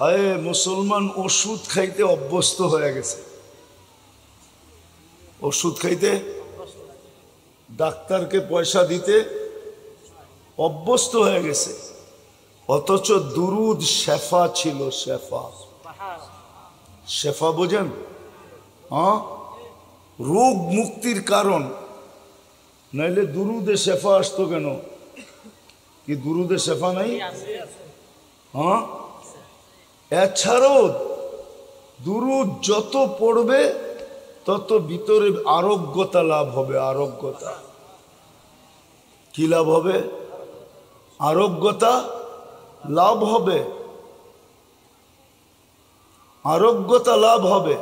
হায় মুসলমান ওষুধ খাইতে অভ্যস্ত হয়ে গেছে। ওষুধ খাইতে, ডাক্তারকে পয়সা দিতে অভ্যস্ত হয়ে গেছে। অথচ দুরুদ শেফা ছিল। শেফা, শেফা বোঝেন? হ্যাঁ, রোগ মুক্তির কারণ। নাইলে দুরুদে শেফা আসতো কেন? কি দুরুদে শেফা নাই? হ্যাঁ, এছাড়াও দুরুদ যত পড়বে তত ভিতরে আরোগ্যতা লাভ হবে। আরোগ্যতা কি লাভ হবে? আরোগ্যতা লাভ হবে। আরোগ্যতা লাভ হবে।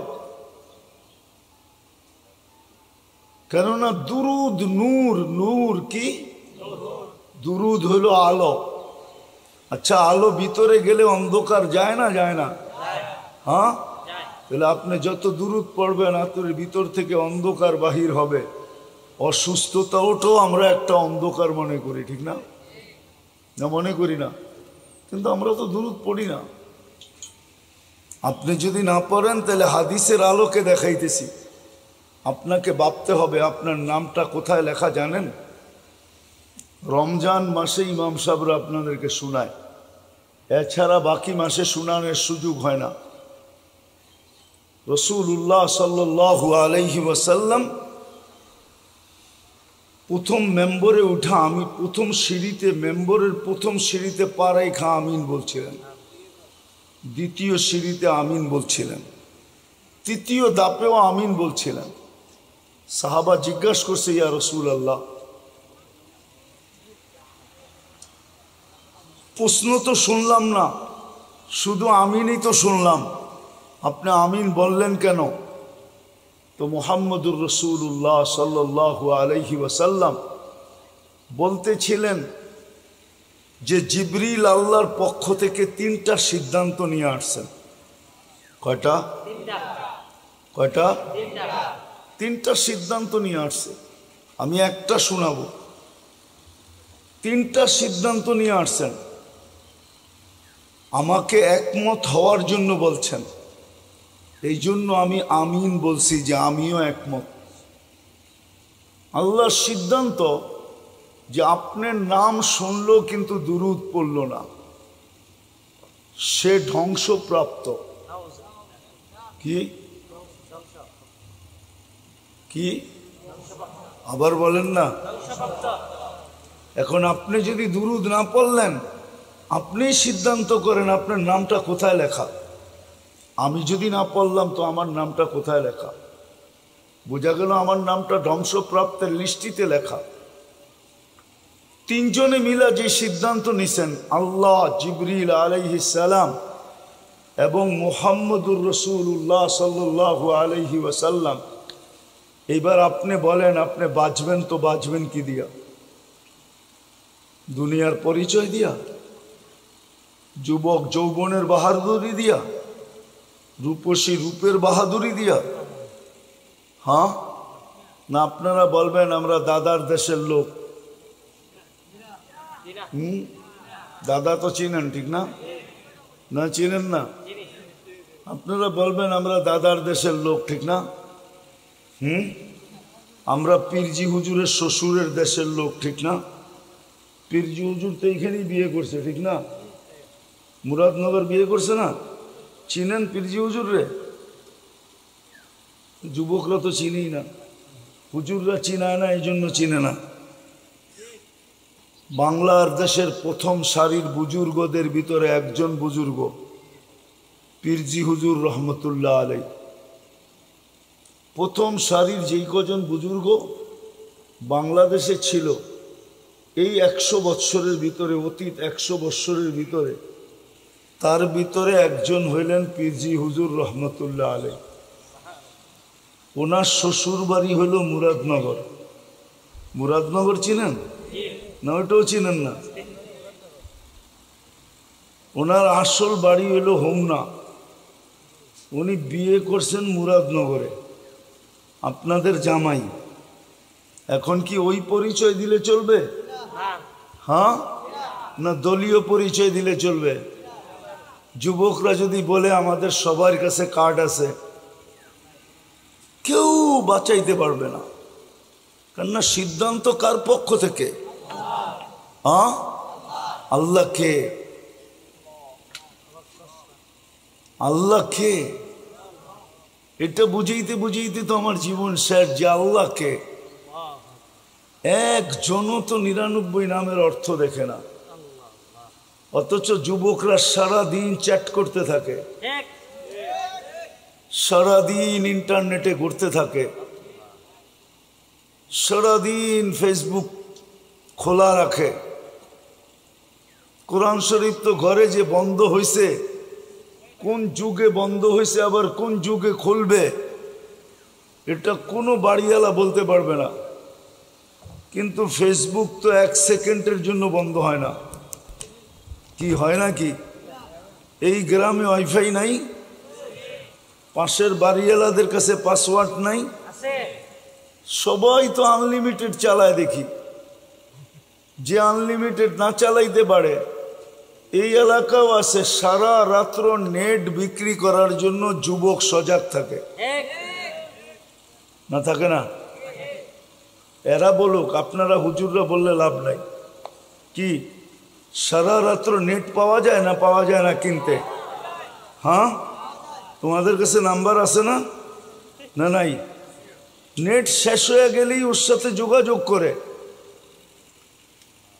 কেননা দুরুদ নূর। নূর কি? দুরুদ হইল আলো। আচ্ছা, আলো ভিতরে গেলে অন্ধকার যায় না? যায় না? হ্যাঁ, তাহলে আপনি যত দুরুদ পড়বেন আপনার ভিতর থেকে অন্ধকার বাহির হবে। অসুস্থতাওটাও আমরা একটা অন্ধকার মনে করি, ঠিক না? না, মনে করি না? কিন্তু আমরা তো দুরুদ পড়ি না। আপনি যদি না পড়েন তাহলে হাদিসের আলোকে দেখাইতেছি। আপনাকে ভাবতে হবে আপনার নামটা কোথায় লেখা জানেন? রমজান মাসে ইমাম সাহেবরা আপনাদেরকে শোনায়, এছাড়া বাকি মাসে শোনানোর সুযোগ হয় না। রাসূলুল্লাহ সাল্লাল্লাহু আলাইহি ওয়াসাল্লাম প্রথম মেম্বরে উঠা, আমি প্রথম সিঁড়িতে, মেম্বরের প্রথম সিঁড়িতে পা রাইখা আমিন বলছিলেন, দ্বিতীয় সিঁড়িতে আমিন বলছিলেন, তৃতীয় দাপেও আমিন বলছিলেন। সাহাবা জিজ্ঞাসা করছে, ইয়া রাসূলুল্লাহ, প্রশ্ন তো শুনলাম না, শুধু আমিনই তো শুনলাম, আপনি আমিন বললেন কেন? তো মুহাম্মদুর রাসূলুল্লাহ সাল্লাল্লাহু আলাইহি ওয়াসাল্লাম বলতেছিলেন যে জিবরিল আল্লাহর পক্ষ থেকে 3টা সিদ্ধান্ত নিয়ে আসছেন। কয়টা? কয়টা? 3টা সিদ্ধান্ত নিয়ে আসছে। আমি একটা শোনাবো। 3টা সিদ্ধান্ত নিয়ে আসছেন, আমাকে একমত হওয়ার জন্য বলছেন। এই জন্য আমি আমিন বলছি যে আমিও একমত। আল্লাহর সিদ্ধান্ত যে আপনার নাম শুনলো কিন্তু দুরুদ পড়ল না, সে ধ্বংসপ্রাপ্ত। কি কি? আবার বলেন না। এখন আপনি যদি দুরুদ না পড়লেন, আপনি সিদ্ধান্ত করেন আপনার নামটা কোথায় লেখা। আমি যদি না পড়লাম তো আমার নামটা কোথায় লেখা? বোঝা গেল আমার নামটা ধ্বংসপ্রাপ্তের লিস্টিতে লেখা। 3 জনে মিলা যে সিদ্ধান্ত নিছেন, আল্লাহ, জিবরিল আলাইহিস সালাম এবং মুহাম্মদুর রাসূলুল্লাহ সাল্লাল্লাহু আলাইহি ওয়াসাল্লাম। এইবার আপনি বলেন, আপনি বাঁচবেন তো বাঁচবেন কি দিয়া? দুনিয়ার পরিচয় দিয়া? যুবক যৌবনের বাহাদুরি দিয়া? রূপসী রূপের বাহাদুরি দিয়া? হ্যাঁ, না আপনারা বলবেন আমরা দাদার দেশের লোক। দাদা তো চিনেন, ঠিক না? না চিনেন না? আপনারা বলবেন আমরা দাদার দেশের লোক, ঠিক না? আমরা পীরজি হুজুরের শ্বশুরের দেশের লোক, ঠিক না? পীরজি হুজুর তো এইখানেই বিয়ে করছে, ঠিক না? মুরাদনগর বিয়ে করছে না? চিনেন পীরজি হুজুর রে? যুবকরা তো চিনেই না, হুজুররা চিনায় না, এই জন্য চিনে না। বাংলার দেশের প্রথম সারির বুজুর্গদের ভিতরে একজন বুজুর্গ পীরজি হুজুর রহমতুল্লাহ আলাই। প্রথম সারির যেই কজন বুজুর্গ বাংলাদেশে ছিল, এই 100 বৎসরের ভিতরে, অতীত 100 বৎসরের ভিতরে, তার ভিতরে একজন হইলেন পীরজি হুজুর রহমতুল্লাহ আলাই। ওনার শ্বশুর বাড়ি হইল মুরাদনগর। মুরাদনগর চিনেন না? ওইটাও চিনেন না? ওনার আসল বাড়ি হইল হোমনা। উনি বিয়ে করছেন মুরাদনগরে, আপনাদের জামাই। এখন কি ওই পরিচয় দিলে চলবে? হ্যাঁ, না দলীয় পরিচয় দিলে চলবে? যুবকরা যদি বলে আমাদের সবার কাছে কার্ড আছে, কেউ বাঁচাইতে পারবে না। কেননা সিদ্ধান্ত কার পক্ষ থেকে? আল্লাহ কে? আল্লাহ কে? এটা বুঝাইতে বুঝাইতে তো আমার জীবন শেষ যে আল্লাহ কে। একজনও তো 99 নামের অর্থ দেখে না, অথচ যুবকরা সারাদিন চ্যাট করতে থাকে, সারাদিন ইন্টারনেটে ঘুরতে থাকে, সারাদিন ফেসবুক খোলা রাখে। কোরআন শরীফ তো ঘরে যে বন্ধ হয়েছে, কোন যুগে বন্ধ হয়েছে আবার কোন যুগে খুলবে এটা কোনো বাড়িওয়ালা বলতে পারবে না। কিন্তু ফেসবুক তো 1 সেকেন্ডের জন্য বন্ধ হয় না। কি হয় না কি? এই গ্রামে ওয়াইফাই নাই, পাশের বাড়িওয়ালাদের কাছে পাসওয়ার্ড নাই, সবাই তো আনলিমিটেড চালায়। দেখি যে আনলিমিটেড না চালাইতে পারে, এই এলাকাও আছে, সারা রাত্র নেট বিক্রি করার জন্য যুবক সজাগ থাকে না? থাকে না? এরা বলুক, আপনারা হুজুররা বললে লাভ নাই। কি সারা রাত্র নেট পাওয়া যায় না? পাওয়া যায় না কিনতে? হ্যাঁ, তোমাদের কাছে নাম্বার আছে না? না নাই। নেট শেষ হয়ে গেলেই ওর সাথে যোগাযোগ করে।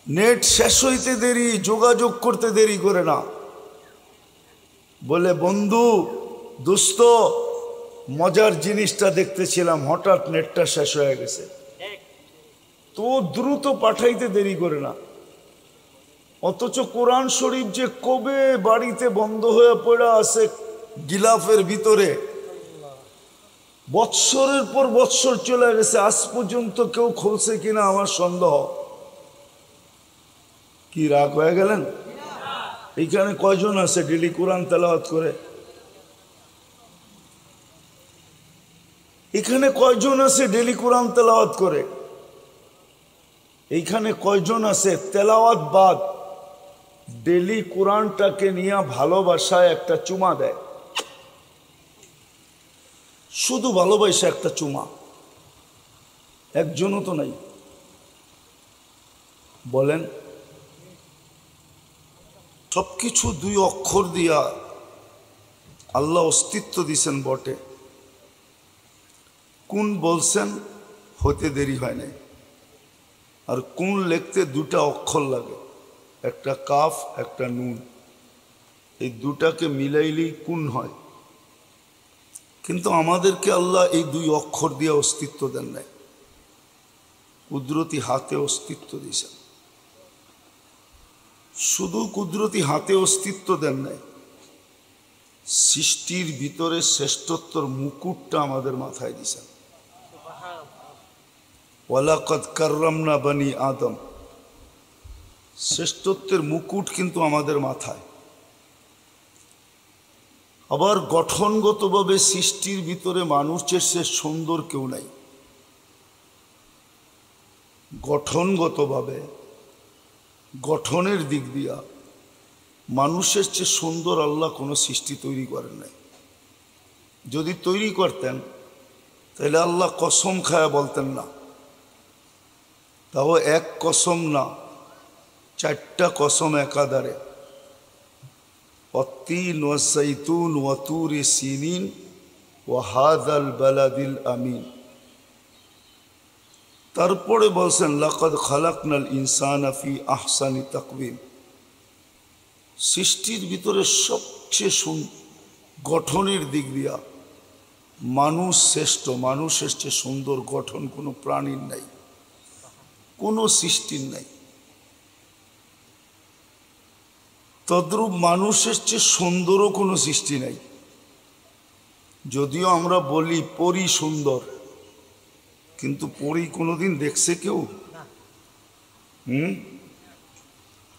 নেট শেষ হইতে দেরি, যোগাযোগ করতে দেরি করে না। বলে বন্ধু, দোস্ত, মজার জিনিসটা দেখতেছিলাম, হঠাৎ নেটটা শেষ হয়ে গেছে। তো দ্রুত পাঠাইতে দেরি করে না। অথচ কোরআন শরীফ যে কবে বাড়িতে বন্ধ হয়ে পড়ে আছে গিলাফের ভিতরে, বৎসরের পর বৎসর চলে গেছে, আজ পর্যন্ত কেউ খুলছে কিনা আমার সন্দেহ। কি রাগ হয়ে গেলেন? এইখানে কয়জন আছে ডেলি কোরআন তেলাওয়াত করে? এখানে কয়জন আছে ডেলি কোরআন তেলাওয়াত করে? এইখানে কয়জন আছে তেলাওয়াত বাদ ডেলি কোরআনটাকে নিয়ে ভালোবাসায় একটা চুমা দেয়? শুধু ভালোবাসা একটা চুমা, একজনও তো নাই। বলেন, সবকিছু 2 অক্ষর দিয়া আল্লাহ অস্তিত্ব দিছেন বটে, কোন বলছেন হতে দেরি হয় নাই। আর কোন লিখতে 2টা অক্ষর লাগে, একটা কাফ একটা নুন, এই 2টাকে মিলাইলেই কোন হয়। কিন্তু আমাদেরকে আল্লাহ এই 2 অক্ষর দিয়ে অস্তিত্ব দেন নাই, কুদরতি হাতে অস্তিত্ব দিয়েছেন। শুধু কুদরতি হাতে অস্তিত্ব দেন নাই, সৃষ্টির ভিতরে শ্রেষ্ঠত্বর মুকুটটা আমাদের মাথায় দিয়েছেন। ওয়ালাকাদ কাররামনা বানি আদম, শ্রেষ্ঠত্বের মুকুট কিন্তু আমাদের মাথায়। আবার গঠনগতভাবে সৃষ্টির ভিতরে মানুষের সে সুন্দর কেউ নাই। গঠনগতভাবে, গঠনের দিক দিয়া মানুষের চেয়ে সুন্দর আল্লাহ কোনো সৃষ্টি তৈরি করেন নাই। যদি তৈরি করতেন তাহলে আল্লাহ কসম খায়া বলতেন না, তাও 1 কসম না, 4টা কসম একাধারে। অত্তিন ওয়া যাইতুন ওয়া তুরি সিনিন ওয়া হাযাল বালাদিল আমিন। তারপরে বলছেন লাকাদ খালাকনাল ইনসানা ফি আহসানি তাকওয়িম। সৃষ্টির ভিতরে সবচেয়ে গঠনের দিক দিয়া মানুষ শ্রেষ্ঠ, মানুষের চেয়ে সুন্দর গঠন কোনো প্রাণীর নাই, কোনো সৃষ্টির নাই। তদ্রূপ মানুষের চেয়ে সুন্দরও কোনো সৃষ্টি নাই। যদিও আমরা বলি পরী সুন্দর, কিন্তু পরী কোনোদিন দেখছে কেউ?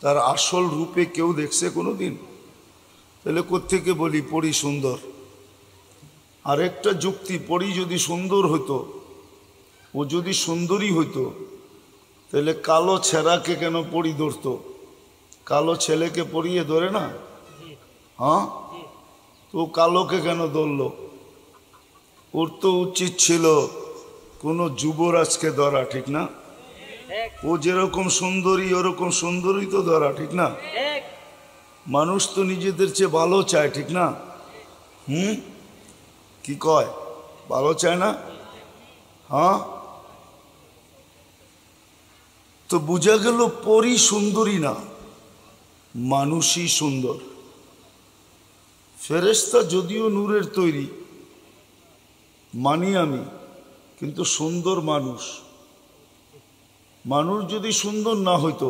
তার আসল রূপে কেউ দেখছে কোনোদিন? তাহলে কোত্থেকে বলি পরী সুন্দর? আরেকটা যুক্তি, পরী যদি সুন্দর হতো, ও যদি সুন্দরী হইতো, তাহলে কালো ছেঁড়াকে কেন পরী ধরতো? কালো ছেলেকে পরিয়ে ধরে না? হ্যাঁ, তো কালোকে কেন ধরলো? ওর তো উচিত ছিল কোনো যুবরাজকে ধরা, ঠিক না? ও যেরকম সুন্দরী ওরকম সুন্দরী তো ধরা, ঠিক না? মানুষ তো নিজেদের চেয়ে ভালো চায়, ঠিক না? কি কয়, ভালো চায় না? হ্যাঁ, তো বোঝা গেল পরী সুন্দরী না, মানুষই সুন্দর। ফেরেশতা যদিও নূরের তৈরি মানি আমি, কিন্তু সুন্দর মানুষ। মানুষ যদি সুন্দর না হইতো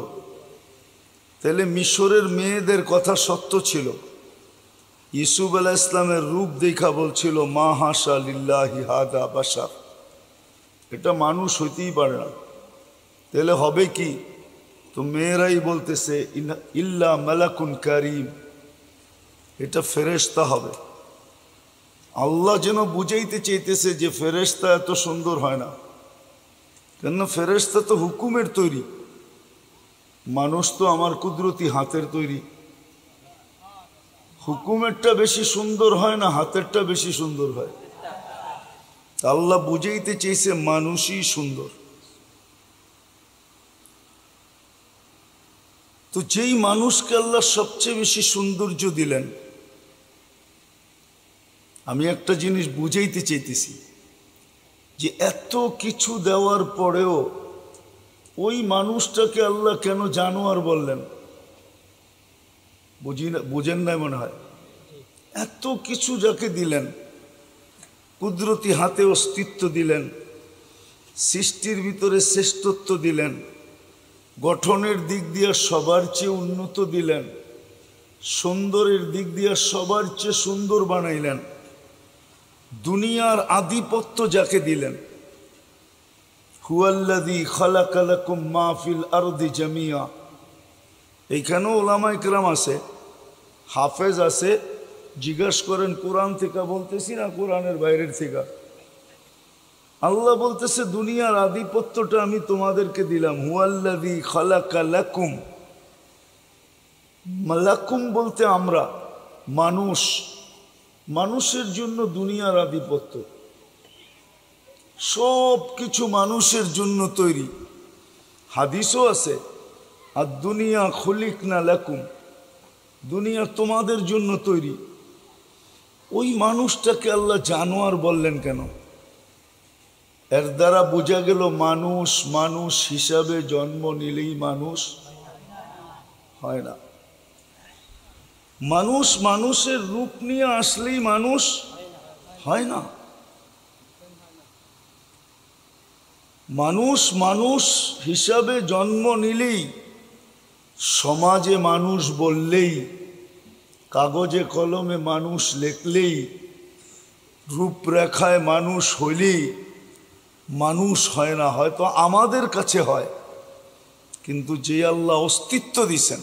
তাহলে মিশরের মেয়েদের কথা সত্য ছিল। ইউসুফ আলাইহিস ইসলামের রূপ দেখা বলছিল মা হাসা লিল্লাহি হাদা বাশার, এটা মানুষ হইতেই পারে না। তাহলে হবে কি? তো মেয়েরাই বলতেছে ইল্লা মালাকুন কারীম, এটা ফেরেশতা হবে। আল্লাহ যেন বুঝাইতে চাইতেছে যে ফেরেশতা এত সুন্দর হয় না, কেন ফেরেশতা তো হুকুমের তৈরি, মানুষ তো আমার কুদরতি হাতের তৈরি। হুকুমেরটা বেশি সুন্দর হয় না হাতেরটা বেশি সুন্দর হয়? আল্লাহ বুঝাইতে চাইছে মানুষই সুন্দর। তো যেই মানুষকে আল্লাহ সবচেয়ে বেশি সৌন্দর্য দিলেন, আমি একটা জিনিস বুঝাইতে চাইতেছি যে এত কিছু দেওয়ার পরেও ওই মানুষটাকে আল্লাহ কেন জানোয়ার বললেন? বুঝেন নাই মনে হয়। এত কিছু যাকে দিলেন, কুদরতি হাতে অস্তিত্ব দিলেন, সৃষ্টির ভিতরে শ্রেষ্ঠত্ব দিলেন, গঠনের দিক দিয়ে সবার চেয়ে উন্নত দিলেন, সুন্দরের দিক দিয়ে সবার চেয়ে সুন্দর বানাইলেন, দুনিয়ার আধিপত্য যাকে দিলেন, হুয়াল্লাযী খালাকা লাকুম মা ফিল আরদি জামিয়া। এইখানেও ওলামায়ে কেরাম আছে, হাফেজ আছে, জিজ্ঞাসা করেন কোরআন থেকে বলতেছি না কোরআনের বাইরের থেকে। আল্লাহ বলতেছে দুনিয়ার আধিপত্যটা আমি তোমাদেরকে দিলাম। হুয়াল্লাযী খালাকা লাকুম, লাকুম বলতে আমরা মানুষ, মানুষের জন্য দুনিয়ার আধিপত্য, সব কিছু মানুষের জন্য তৈরি। হাদিসও আছে আর দুনিয়া খুলিকনা লাকুম, দুনিয়া তোমাদের জন্য তৈরি। ওই মানুষটাকে আল্লাহ জানোয়ার বললেন কেন? এর দ্বারা বোঝা গেল মানুষ মানুষ হিসাবে জন্ম নিলেই মানুষ হয় না, মানুষ মানুষের রূপ নিয়ে আসলেই মানুষ হয় না। মানুষ মানুষ হিসাবে জন্ম নিলেই, সমাজে মানুষ বললেই, কাগজে কলমে মানুষ লেখলেই, রূপরেখায় মানুষ হইলেই মানুষ হয় না। হয়তো আমাদের কাছে হয়, কিন্তু যে আল্লাহ অস্তিত্ব দিছেন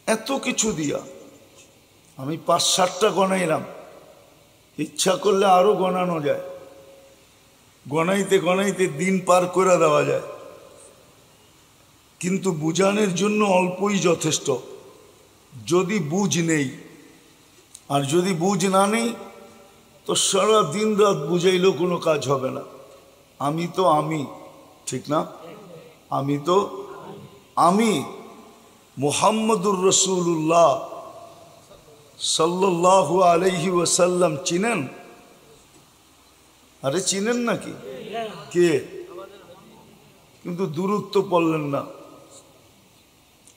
এত কিছু দিয়া, আমি ৫-৭টা গণাইলাম, ইচ্ছা করলে আরো গণানো যায়, গণাইতে গণাইতে দিন পার করে দেওয়া যায়, কিন্তু বুঝানোর জন্য অল্পই যথেষ্ট। যদি বুঝ নেই, আর যদি বুঝ না নেই তো সারা দিন রাত বুঝাইলেও কোনো কাজ হবে না। আমি তো আমি, ঠিক না? আমি তো আমি মুহাম্মদুর রাসূলুল্লাহ সাল্লাল্লাহু আলাইহি ওয়াসাল্লাম চিনেন? আরে চিনেন নাকি? কে? কিন্তু দুরূদ তো পড়লেন না।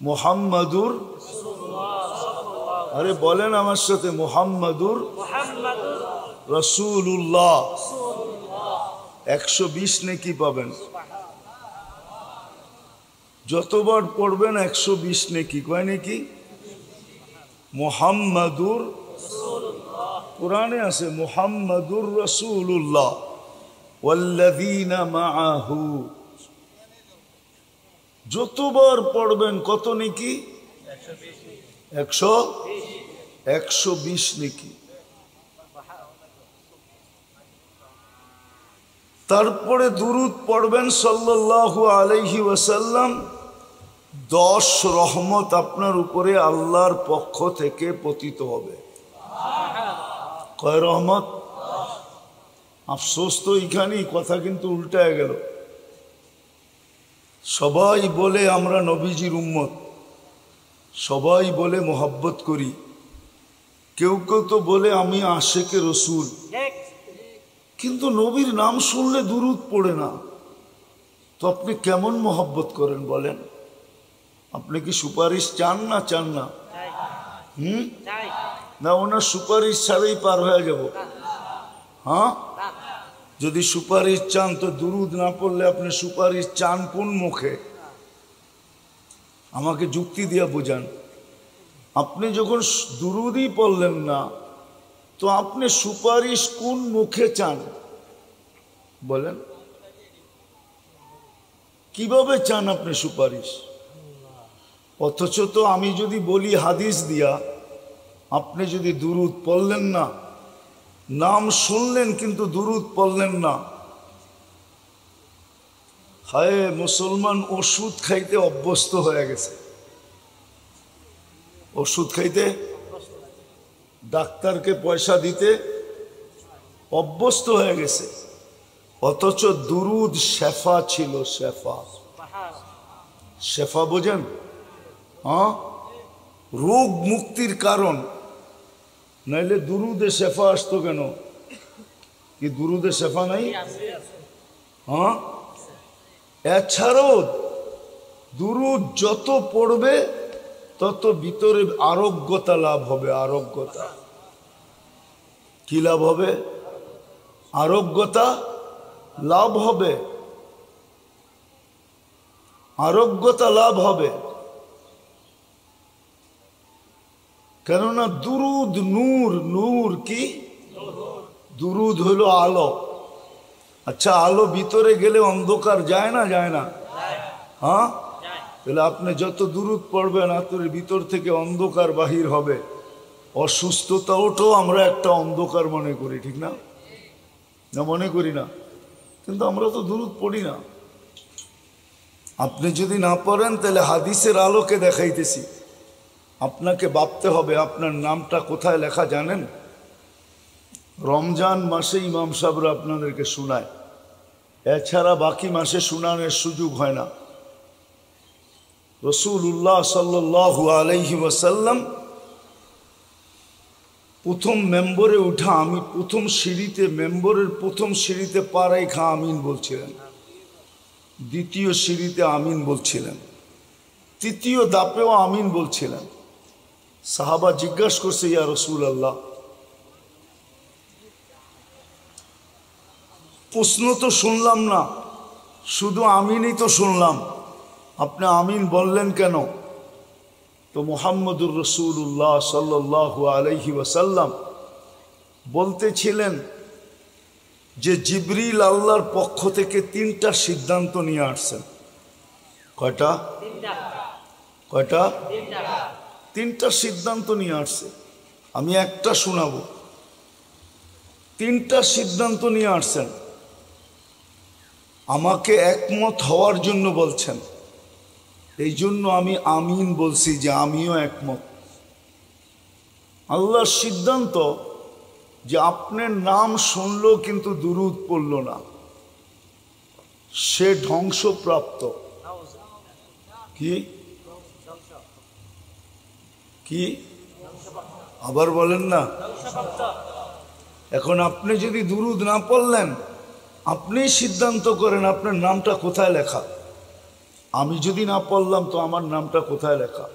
মুহাম্মাদুর, আরে বলেন আমার সাথে, মুহাম্মাদুর রাসূলুল্লাহ। 120 নেকি পাবেন, যতবার পড়বেন 120 নেকি। কয় নেকি? মুহাম্মাদুর, কোরআনে আছে মুহাম্মাদুর রাসূলুল্লাহ ওয়াল্লাযীনা মাআহু। যতবার পড়বেন কত নেকি? 120 নেকি। তারপরে দুরূদ পড়বেন সাল্লাল্লাহু আলাইহি ওয়াসাল্লাম 10 রহমত আপনার উপরে আল্লাহর পক্ষ থেকে পতিত হবে। কয় রহমত? আফসোস তো এখানেই, কথা কিন্তু উল্টায় গেল। সবাই বলে আমরা নবীজির উম্মত, সবাই বলে মোহাব্বত করি, কেউ কেউ তো বলে আমি আশেকে রসুল, কিন্তু নবীর নাম শুনলে দুরূদ পড়ে না। তো আপনি কেমন মোহাব্বত করেন বলেন? আপনি কি সুপারিশ চান না চান না? না ওনার সুপারিশ ছাড়াই পার হয়ে যাব? হ্যাঁ, যদি সুপারিশ চান তো দুরূদ না পড়লে আপনি সুপারিশ চান কোন মুখে? আমাকে যুক্তি দিয়ে বোঝান। আপনি যখন দুরূদই পড়লেন না তো আপনি সুপারিশ কোন মুখে চান বলেন? কিভাবে চান আপনি সুপারিশ? অথচ তো আমি যদি বলি হাদিস দিয়া, আপনি যদি দুরূদ পড়লেন না, নাম শুনলেন কিন্তু দুরূদ পড়লেন না, হায় মুসলমান ওষুধ খাইতে অভ্যস্ত হয়ে গেছে। ওষুধ খাইতে, ডাক্তারকে পয়সা দিতে অভ্যস্ত হয়ে গেছে। অথচ দুরূদ শেফা ছিল, শেফা। শেফা বোঝেন? হ্যাঁ, রোগ মুক্তির কারণ। নাইলে দুরূদে শেফা আসতো কেন? কি দুরূদে শেফা নাই? হ্যাঁ, এছাড়াও দুরূদ যত পড়বে তত ভিতরে আরোগ্যতা লাভ হবে। আরোগ্যতা কি লাভ হবে? আরোগ্যতা লাভ হবে, আরোগ্যতা লাভ হবে। কেননা দুরূদ নূর, নূর কি? দুরূদ হলো আলো। আচ্ছা, আলো ভিতরে গেলে অন্ধকার যায় না যায় না? হ্যাঁ, তাহলে আপনি যত দুরূদ পড়বেন আপনার ভিতর থেকে অন্ধকার বাহির হবে। অসুস্থতাওটাও আমরা একটা অন্ধকার মনে করি, ঠিক না? না মনে করি না? কিন্তু আমরা তো দুরূদ পড়ি না। আপনি যদি না পড়েন তাহলে হাদিসের আলোকে দেখাইতেছি, আপনাকে ভাবতে হবে আপনার নামটা কোথায় লেখা জানেন? রমজান মাসে ইমাম সাহেবরা আপনাদেরকে শোনায়, এছাড়া বাকি মাসে শোনানোর সুযোগ হয় না। রাসূলুল্লাহ সাল্লাল্লাহু আলাইহি ওয়াসাল্লাম প্রথম মেম্বরে উঠা, আমি প্রথম সিঁড়িতে, মেম্বরের প্রথম সিঁড়িতে পা রাইখা আমিন বলছিলেন, দ্বিতীয় সিঁড়িতে আমিন বলছিলেন, তৃতীয় দাপেও আমিন বলছিলেন। সাহাবা জিজ্ঞাসা করছে, ইয়া রাসূলুল্লাহ, প্রশ্ন তো শুনলাম না, শুধু আমিনই তো শুনলাম, আপনি আমিন বললেন কেন? তো মুহাম্মদুর রাসূলুল্লাহ সাল্লাল্লাহু আলাইহি ওয়াসাল্লাম বলতেছিলেন যে জিবরিল আল্লাহর পক্ষ থেকে 3টা সিদ্ধান্ত নিয়ে আসছেন। কয়টা? কয়টা? 3টা সিদ্ধান্ত নিয়ে আসছে। আমি একটা শোনাবো। 3টা সিদ্ধান্ত নিয়ে আসছেন, আমাকে একমত হওয়ার জন্য বলছেন। এই জন্য আমি আমিন বলছি যে আমিও একমত। আল্লাহর সিদ্ধান্ত যে আপনার নাম শুনলো কিন্তু দুরূদ পড়ল না, সে ধ্বংসপ্রাপ্ত। কি কি আবার বলেন না? এখন আপনি যদি দুরূদ না পড়লেন, আপনি সিদ্ধান্ত করেন আপনার নামটা কোথায় লেখা। আমি যদি না পড়লাম তো আমার নামটা কোথায় লেখা?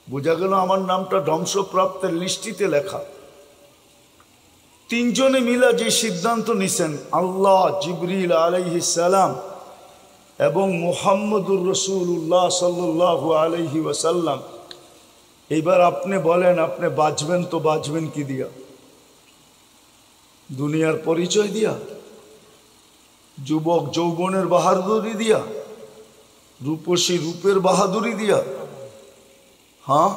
বোঝা গেল আমার নামটা ধ্বংসপ্রাপ্তের লিস্টিতে লেখা। 3 জনে মিলা যে সিদ্ধান্ত নিছেন, আল্লাহ, জিবরিল আলাইহিস সালাম এবং মুহাম্মদুর রাসূলুল্লাহ সাল্লাল্লাহু আলাইহি ওয়াসাল্লাম। এইবার আপনি বলেন, আপনি বাঁচবেন তো বাঁচবেন কি দিয়া? দুনিয়ার পরিচয় দিয়া? যুবক যৌবনের বাহাদুরি দিয়া? রূপসী রূপের বাহাদুরি দিয়া? হ্যাঁ,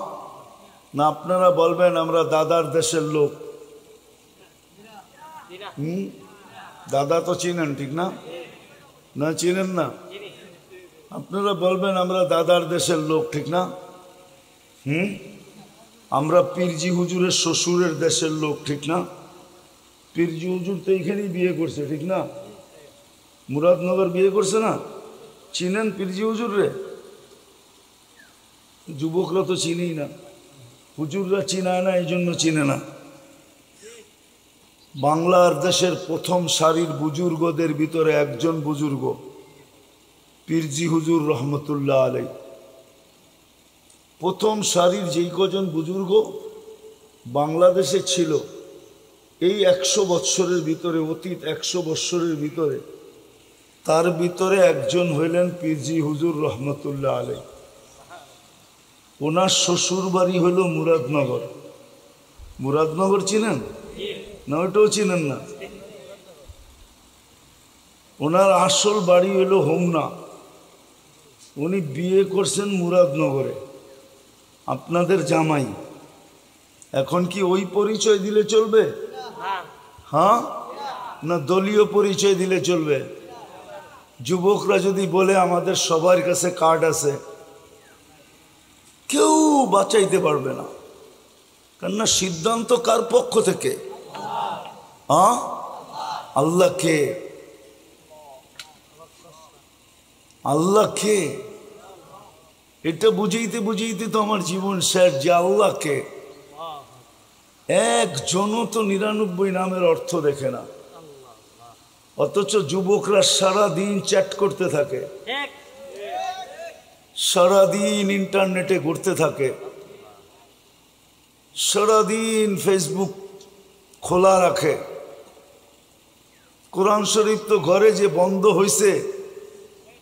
না আপনারা বলবেন আমরা দাদার দেশের লোক। দাদা তো চিনেন, ঠিক না? না চিনেন না? আপনারা বলবেন আমরা দাদার দেশের লোক, ঠিক না? আমরা পীরজি হুজুরের শ্বশুরের দেশের লোক, ঠিক না? পীরজি হুজুর তো এইখানেই বিয়ে করছে, ঠিক না? মুরাদনগর বিয়ে করছে না? চিনেন পীরজি হুজুর রে? যুবকরা তো চিনেই না, হুজুররা চিনায় না, এই জন্য চিনে না। বাংলার দেশের প্রথম সারির বুজুর্গদের ভিতরে একজন বুজুর্গ পীরজি হুজুর রহমতুল্লাহ আলাই। প্রথম সারির যেই কজন বুজুর্গ বাংলাদেশে ছিল এই 100 বৎসরের ভিতরে, অতীত 100 বৎসরের ভিতরে, তার ভিতরে একজন হইলেন পীরজি হুজুর রহমতুল্লাহ আলাই। ওনার শ্বশুর বাড়ি হইল মুরাদনগর। মুরাদনগর চিনেন না? ওইটাও চিনেন না? ওনার আসল বাড়ি হইল হোমনা। উনি বিয়ে করছেন মুরাদনগরে, আপনাদের জামাই। এখন কি ওই পরিচয় দিলে চলবে? হ্যাঁ না দলীয় পরিচয় দিলে চলবে? যুবকরা যদি বলে আমাদের সবার কাছে কার্ড আছে, কেউ বাঁচাইতে পারবে না। কেননা সিদ্ধান্ত কার পক্ষ থেকে? আল্লাহ কে? আল্লাহ কে? এটা বুঝাইতে বুঝাইতে তো আমার জীবন শেষ যে আল্লাহ কে। একজনও তো 99 নামের অর্থ দেখে না, অথচ যুবকরা সারাদিন চ্যাট করতে থাকে, সারাদিন ইন্টারনেটে ঘুরতে থাকে, সারাদিন ফেসবুক খোলা রাখে। কোরআন শরীফ তো ঘরে যে বন্ধ হয়েছে,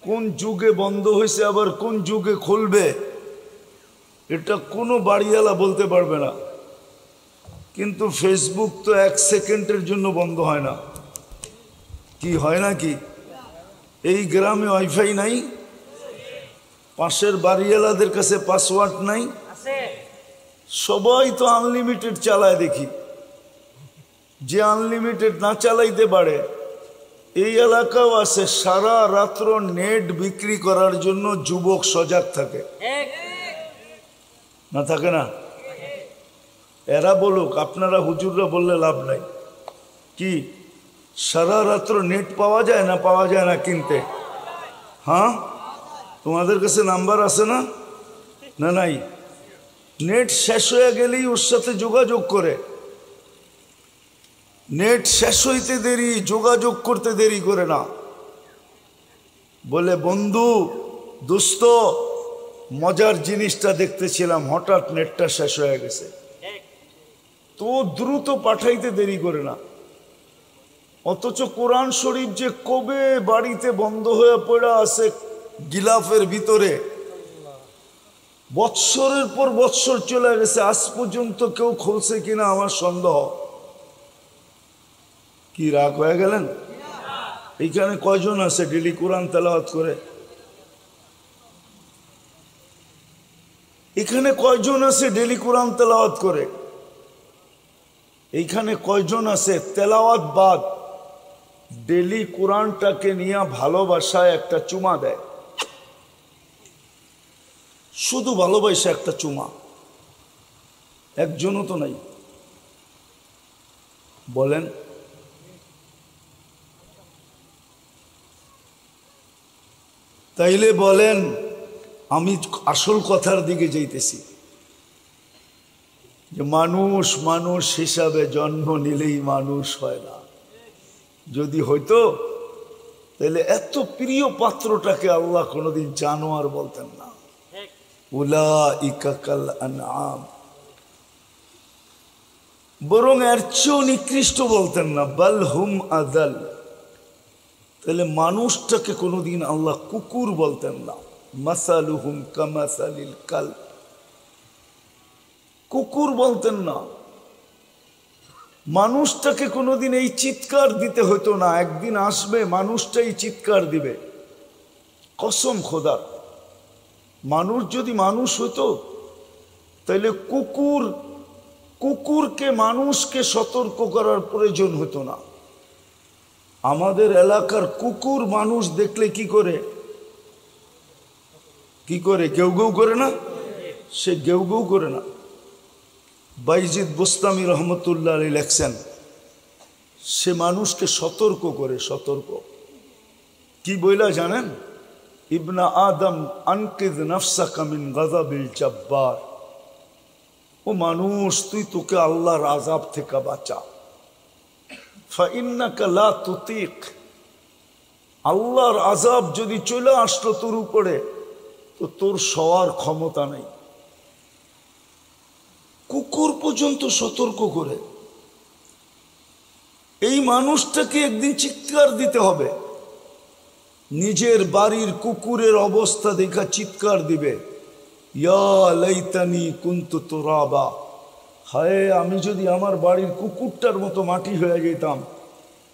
কোন যুগে বন্ধ হয়েছে আবার কোন যুগে খুলবে এটা কোনো বাড়িওয়ালা বলতে পারবে না। কিন্তু ফেসবুক তো 1 সেকেন্ডের জন্য বন্ধ হয় না। কি হয় না কি? এই গ্রামে ওয়াইফাই নাই, পাশের বাড়িওয়ালাদের কাছে পাসওয়ার্ড নাই, সবাই তো আনলিমিটেড চালায়। দেখি যে আনলিমিটেড না চালাইতে পারে, এই এলাকাও আছে, সারা রাত্র নেট বিক্রি করার জন্য যুবক সজাগ থাকে না? থাকে না? এরা বলুক, আপনারা হুজুররা বললে লাভ নাই। কি সারা রাত্র নেট পাওয়া যায় না? পাওয়া যায় না কিনতে? হ্যাঁ, তোমাদের কাছে নাম্বার আছে না? না নাই? নেট শেষ হয়ে গেলেই ওর সাথে যোগাযোগ করে। নেট শেষ হইতে দেরি, যোগাযোগ করতে দেরি করে না। বলে বন্ধু, দোস্ত, মজার জিনিসটা দেখতেছিলাম, হঠাৎ নেটটা শেষ হয়ে গেছে। তো দ্রুত পাঠাইতে দেরি করে না। অথচ কোরআন শরীফ যে কবে বাড়িতে বন্ধ হয়ে পড়া আছে গিলাফের ভিতরে, বৎসরের পর বৎসর চলে গেছে, আজ পর্যন্ত কেউ খুলছে কিনা আমার সন্দেহ। কি রাগ হয়ে গেলেন? এইখানে কয়জন আছে ডেলি কোরআন তেলাওয়াত করে? এখানে কয়জন আছে ডেলি কোরআন তেলাওয়াত করে? এইখানে কয়জন আছে তেলাওয়াত বাদ ডেলি কোরআনটাকে নিয়ে ভালোবাসায় একটা চুমা দেয়? শুধু ভালোবাসা একটা চুমা, একজনও তো নাই। বলেন, তাইলে বলেন, আমি আসল কথার দিকে যাইতেছি যে মানুষ মানুষ হিসাবে জন্ম নিলেই মানুষ হয় না। যদি হইতো তাহলে এত প্রিয় পাত্রটাকে আল্লাহ কোনোদিন জানোয়ার বলতেন না। উলাইকা কাল আনআম, বরং এর চেয়েও নিকৃষ্ট বলতেন না, বাল হুম আদাল। তাহলে মানুষটাকে কোনোদিন আল্লাহ কুকুর বলতেন না। মাসালুহুম কামাসালিল কালব, কুকুর বলতেন না। মানুষটাকে কোনোদিন এই চিৎকার দিতে হতো না। একদিন আসবে মানুষটাই চিৎকার দিবে, কসম খোদার। মানুষ যদি মানুষ হতো তাহলে কুকুরকে মানুষকে সতর্ক করার প্রয়োজন হতো না। আমাদের এলাকার কুকুর মানুষ দেখলে কি করে? কি করে? গেউ গেউ করে না? সে গেউ গেউ করে না। বাইজিদ বোস্তামি রহমতুল্লাহ আলাইহি লেখছেন, সে মানুষকে সতর্ক করে। সতর্ক কি বইলা জানেন? ইবনা আদম আনকিদ নাফসাকা মিন গাযাবিল জাব্বার। ও মানুষ, তুই তোকে আল্লাহর আযাব থেকে বাঁচা। ফাইন্নাকা লা তুতিক। আল্লাহর আযাব যদি চলে আসলো তোর উপরে, তো তোর সওয়ার ক্ষমতা নেই। কুকুর পর্যন্ত সতর্ক করে। এই মানুষটাকে একদিন চিৎকার দিতে হবে। নিজের বাড়ির কুকুরের অবস্থা দেখা চিৎকার দিবে, ইয়া লাইতানি কুনতু তুরাবা। হায়, আমি যদি আমার বাড়ির কুকুরটার মতো মাটি হয়ে যেতাম,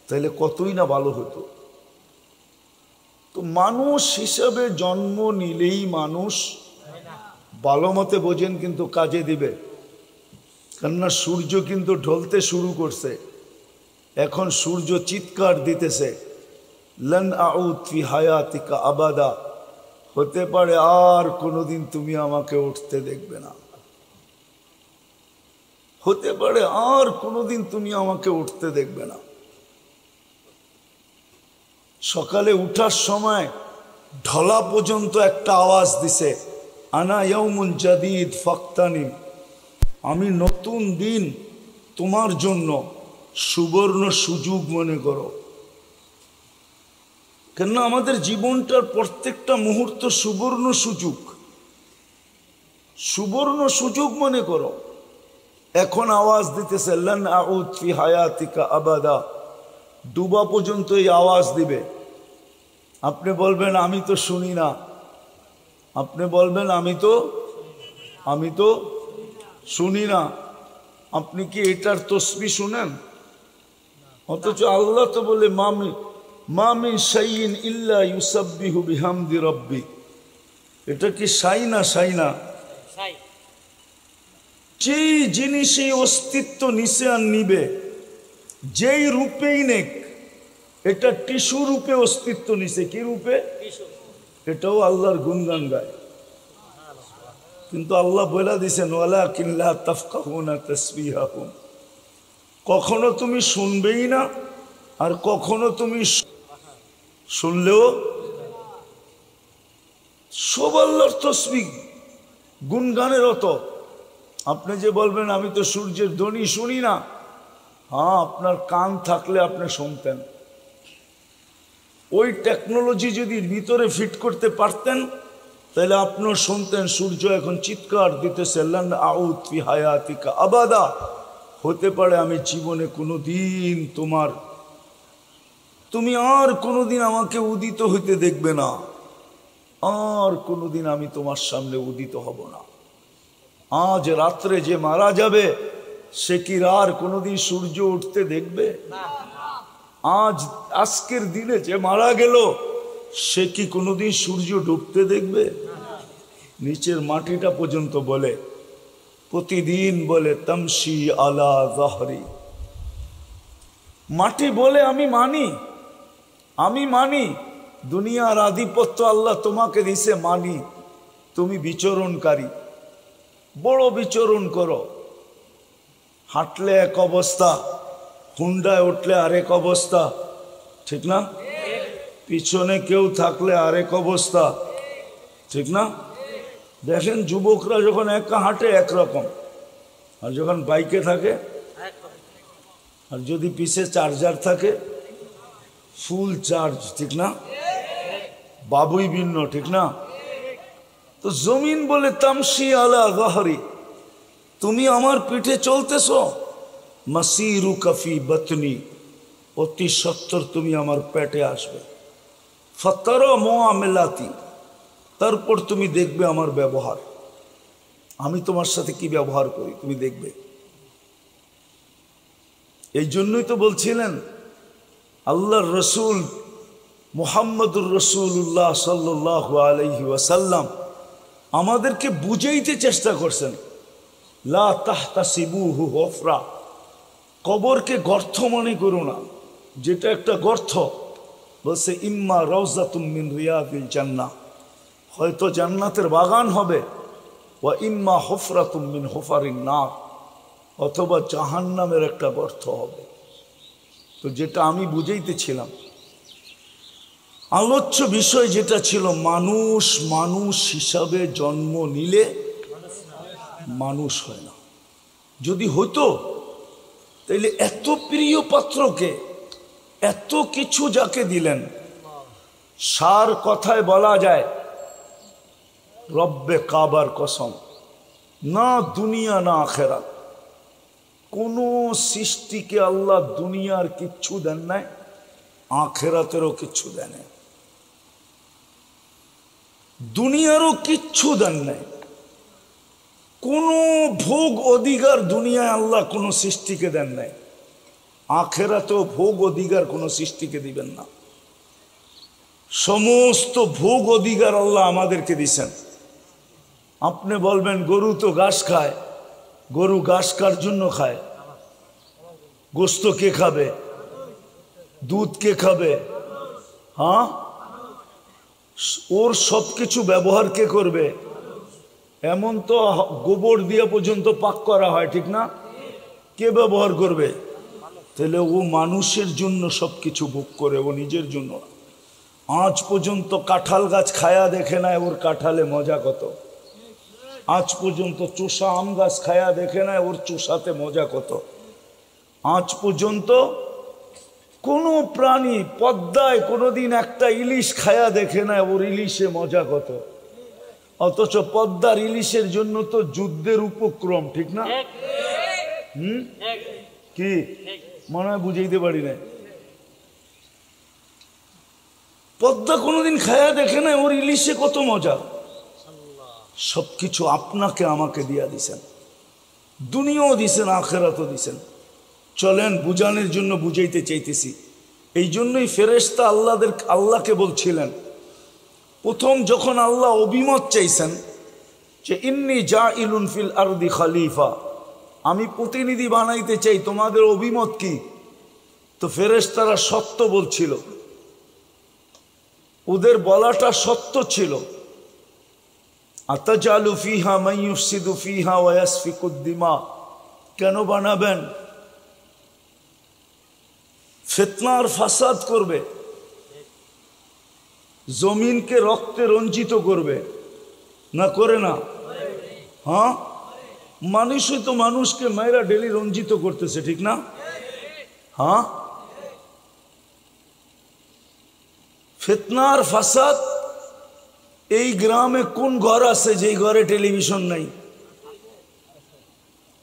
তাহলে কতই না ভালো হতো। তো মানুষ হিসাবে জন্ম নিলেই মানুষ ভালো মতে বোঝেন, কিন্তু কাজে দিবে। কেননা সূর্য কিন্তু ঢলতে শুরু করছে। এখন সূর্য চিৎকার দিতেছে, লান আউদ ফি হায়াতিকা আবাদা। হতে পারে আর কোনোদিন তুমি আমাকে উঠতে দেখবে না। হতে পারে আর কোনোদিন তুমি আমাকে উঠতে দেখবে না। সকালে উঠার সময় ঢলা পর্যন্ত একটা আওয়াজ দিছে, আনা ইয়াউমুন জাদীদ ফাক্তানিম। আমি নতুন দিন তোমার জন্য সুবর্ণ সুযোগ মনে করো। কেননা আমাদের জীবনটার প্রত্যেকটা মুহূর্ত সুবর্ণ সুযোগ। সুবর্ণ সুযোগ মনে করো। এখন আওয়াজ দিতেছে, লান আউদ ফি হায়াতিকা আবাদা। ডুবা পর্যন্ত এই আওয়াজ দিবে। আপনি বলবেন আমি তো শুনি না। আপনি বলবেন আমি তো শুনি না। আপনি কি এটার তসবিহ শুনেন? অথচ আল্লাহ তো বলে মা মিন শাইইন ইল্লা ইউসাব্বিহু বিহামদি রাব্বি। এটা কি সাই না? যেই জিনিসই অস্তিত্ব নিচে আর নিবে, যেই রূপেই নেক, এটা টিস্যু রূপে অস্তিত্ব নিছে। কি রূপে? এটাও আল্লাহর গুণগান গায়। কিন্তু আল্লাহ বলে দিছেন, ওয়ালাকিন লা তাফকাহুনা তাসবিহাহুম। কখনো তুমি শুনবেই না, আর কখনো তুমি শুনলেও সব আল্লাহর তসবিহ গুণগানের অত। আপনি যে বলবেন আমি তো সূর্যের ধ্বনি শুনি না, হ্যাঁ, আপনার কান থাকলে আপনি শুনতেন। ওই টেকনোলজি যদি ভিতরে ফিট করতে পারতেন, তাহলে আপনিও শুনতেন সূর্য এখন চিৎকার দিতেছে, লান আউদ ফি হায়াতিকা আবাদা। হতে পারে আমি জীবনে কোনোদিন তুমি আর কোনোদিন আমাকে উদিত হইতে দেখবে না। আর কোনোদিন আমি তোমার সামনে উদিত হব না। আজ রাত্রে যে মারা যাবে, সে কি আর কোনোদিন সূর্য উঠতে দেখবে? আজকের দিনে যে মারা গেল, সে কি কোনোদিন সূর্য ডুবতে দেখবে? নিচের মাটিটা পর্যন্ত বলে, প্রতিদিন বলে তামশি আলা যাহরি। মাটি বলে আমি মানি দুনিয়ার আধিপত্য আল্লাহ তোমাকে দিছে, মানি তুমি বিচরণকারী। বড় বিচরণ করো। হাঁটলে এক অবস্থা, হুন্ডায় উঠলে আরেক অবস্থা, ঠিক না? পিছনে কেউ থাকলে আরেক অবস্থা, ঠিক না? দেখেন যুবকরা যখন একা হাঁটে একরকম, আর যখন বাইকে থাকে, আর যদি পিছে চার্জার থাকে ফুল চার্জ, ঠিক না? বাবুই ভিন্ন, ঠিক না? তো জমিন বলে তামশি আলা যাহরি, তুমি আমার পিঠে চলতেছ। মাসিরু কাফি বতনি, অতি সত্তর তুমি আমার পেটে আসবে। ফাতারা মুআমালাতি, তারপর তুমি দেখবে আমার ব্যবহার, আমি তোমার সাথে কি ব্যবহার করি তুমি দেখবে। এই জন্যই তো বলছিলেন আল্লাহর রসুল মুহাম্মদুর রাসূলুল্লাহ সাল্লাল্লাহু আলাইহি ওয়াসাল্লাম আমাদেরকে বুঝাইতে চেষ্টা করছেন, লা তাহতাসিবুহু হুফরা। কবরকে গর্ত মনে করো না, যেটা একটা গর্ত। বলছে ইম্মা রাউযাতুম মিন রিয়াদিল জান্নাহ, হয়তো জান্নাতের বাগান হবে, ওয়া ইম্মা হুফরাতুম মিন হুফারিন নার, অথবা জাহান্নামের একটা গর্ত হবে। তো যেটা আমি বুঝাইতেছিলাম, আলোচ্য বিষয় যেটা ছিল, মানুষ মানুষ হিসাবে জন্ম নিলে মানুষ হয় না। যদি হতো তাইলে এত প্রিয় পাত্রকে এত কিছু যাকে দিলেন, সার কথায় বলা যায় রব্বে কাবার কসম, না দুনিয়া না আখেরাত, কোন সৃষ্টিকে আল্লাহ দুনিয়ার কিচ্ছু দেন নাই, আখেরাতেরও কিচ্ছু দেন নাই, দুনিয়ারও কিচ্ছু দেন নাই। কোন ভোগ অধিকার দুনিয়ায় আল্লাহ কোন সৃষ্টিকে দেন নাই, আখেরাতেও ভোগ অধিকার কোন সৃষ্টিকে দিবেন না। সমস্ত ভোগ অধিকার আল্লাহ আমাদেরকে দিছেন। আপনি বলবেন গরু তো ঘাস খায়, গরু ঘাস কার জন্য খায়? গোস্ত কে খাবে? দুধ কে খাবে? হ্যাঁ, ওর সবকিছু ব্যবহার কে করবে? এমন তো গোবর দিয়ে পর্যন্ত পাক করা হয়, ঠিক না? কে ব্যবহার করবে? তাহলে ও মানুষের জন্য সবকিছু ভোগ করে, ও নিজের জন্য না। আজ পর্যন্ত কাঁঠাল গাছ খায়া দেখে নাই ওর কাঁঠালে মজা কত, আজ পর্যন্ত চোষা আম গাছ খায়া দেখে নাই ওর চোষাতে মজা কত, আজ পর্যন্ত কোনো প্রাণী পদ্মায় কোনোদিন একটা ইলিশ খায়া দেখে নাই ওর ইলিশে মজা কত। অথচ পদ্মার ইলিশের জন্য তো যুদ্ধের উপক্রম, ঠিক না? কি মনে হয় বুঝাইতে পারি না। পদ্মা কোনোদিন খায়া দেখে নাই ওর ইলিশে কত মজা। সবকিছু আপনাকে আমাকে দিয়া দিছেন, দুনিয়াও দিছেন, আখেরাতও দিছেন। চলেন বুঝানোর জন্য বুঝাইতে চাইতেছি। এই জন্যই ফেরেশতা আল্লাহকে বলছিলেন, প্রথম যখন আল্লাহ অভিমত চাইছেন যে ইন্নী জাইলুন ফিল আরদি খলিফা, আমি প্রতিনিধি বানাইতে চাই, তোমাদের অভিমত কি? তো ফেরেশতারা সত্য বলছিল, ওদের বলাটা সত্য ছিল। আতাজালু ফিহা মান ইউফসিদু ফিহা ওয়া ইয়াসফিকুদ দিমা, কেন বানাবেন? ফিতনা আর ফাসাদ করবে, জমিনকে রক্তে রঞ্জিত করবে, না করে না? হ্যাঁ, মানুষই তো মানুষকে মায়েরা ডেলি রঞ্জিত করতেছে, ঠিক না? হ্যাঁ, ফিতনা আর ফাসাদ। এই গ্রামে কোন ঘর আছে যে ঘরে টেলিভিশন নাই?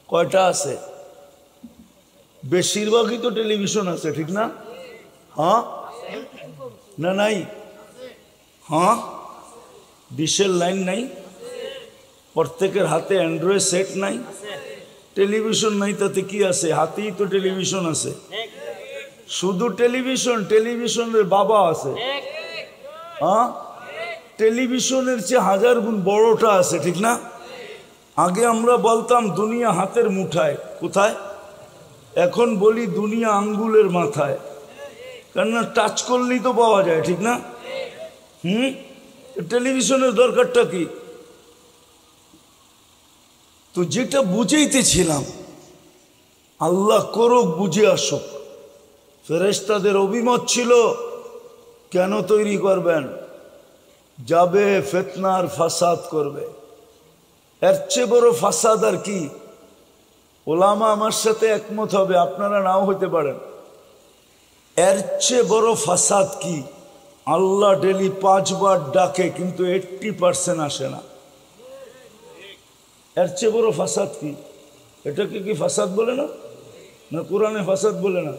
কয়টা আছে? বেশিরভাগই তো টেলিভিশন আছে, ঠিক না? হ্যাঁ না নাই? হ্যাঁ, ডিশের লাইন নাই, প্রত্যেকের হাতে অ্যান্ড্রয়েড সেট নাই, টেলিভিশন নাই, তাতে কি আছে? হাতেই তো টেলিভিশন আছে। শুধু টেলিভিশন, টেলিভিশনের বাবা আছে। হ্যাঁ, টেলিভিশনের চেয়ে 1000 গুণ বড়টা আছে, ঠিক না? আগে আমরা বলতাম দুনিয়া হাতের মুঠায়, কোথায়? এখন বলি দুনিয়া আঙ্গুলের মাথায়, কেননা টাচ করলেই তো পাওয়া যায়, ঠিক না? টেলিভিশনের দরকারটা কি? তো যেটা বুঝাইতেছিলাম, আল্লাহ করুক, বুঝে আসুক। ফেরেশতাদের অভিমত ছিল, কেন তৈরি করবেন? যাবে ফিতনার ফাসাদ করবে, এর চেয়ে বড় ফাসাদ আর কি? ওলামা আমার সাথে একমত হবে, আপনারা নাও হইতে পারেন। এর চেয়ে বড় ফাসাদ কি? আল্লাহ ডেলি 5 বার ডাকে কিন্তু 80% আসে না। এর চেয়ে বড় ফাসাদ কি? এটাকে কি ফাসাদ বলে না? না কোরআনে ফাসাদ বলে না?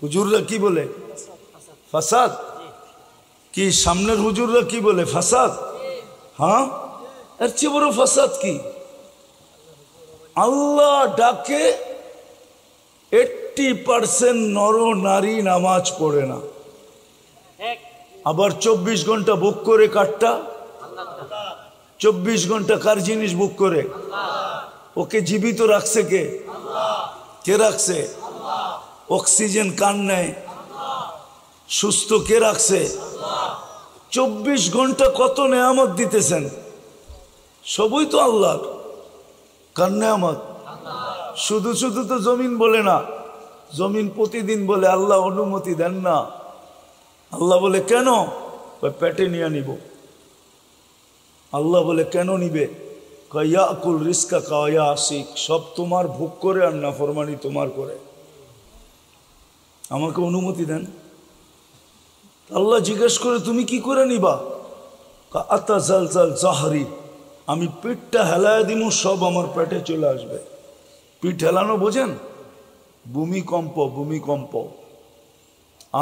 হুজুররা কি বলে? ফাসাদ। কি সামনের হুজুররা কি বলে? ফাসাদ। হ্যাঁ, এর চেয়ে বড় ফাসাদ কি? আল্লাহ ডাকে 80% নর নারী নামাজ পড়ে না, আবার 24 ঘন্টা বুক করে কাটটা। 24 ঘন্টা কার জিনিস বুক করে? ওকে জীবিত রাখছে কে? কে রাখছে? অক্সিজেন কান নেয়, সুস্থ কে রাখছে? 24 ঘন্টা কত নেয়ামত দিতেছেন, সবই তো আল্লাহর। কার নেয়ামত? শুধু শুধু তো জমিন বলে না, জমিন প্রতিদিন বলে আল্লাহ অনুমতি দেন না। আল্লাহ বলে কেন? পেটে নিয়ে নিব। আল্লাহ বলে কেন নিবে? ইয়াকুল রিস্কা কায়া আসিক, সব তোমার ভোগ করে আর নাফরমানি তোমার করে, আমাকে অনুমতি দেন। আল্লাহ জিজ্ঞেস করে তুমি কি করে নিবা? আতা জাল জাল জাহরি, আমি পিঠটা হেলায় দিব, সব আমার পেটে চলে আসবে। পিঠ হেলানো বোঝেন? ভূমিকম্প, ভূমিকম্প।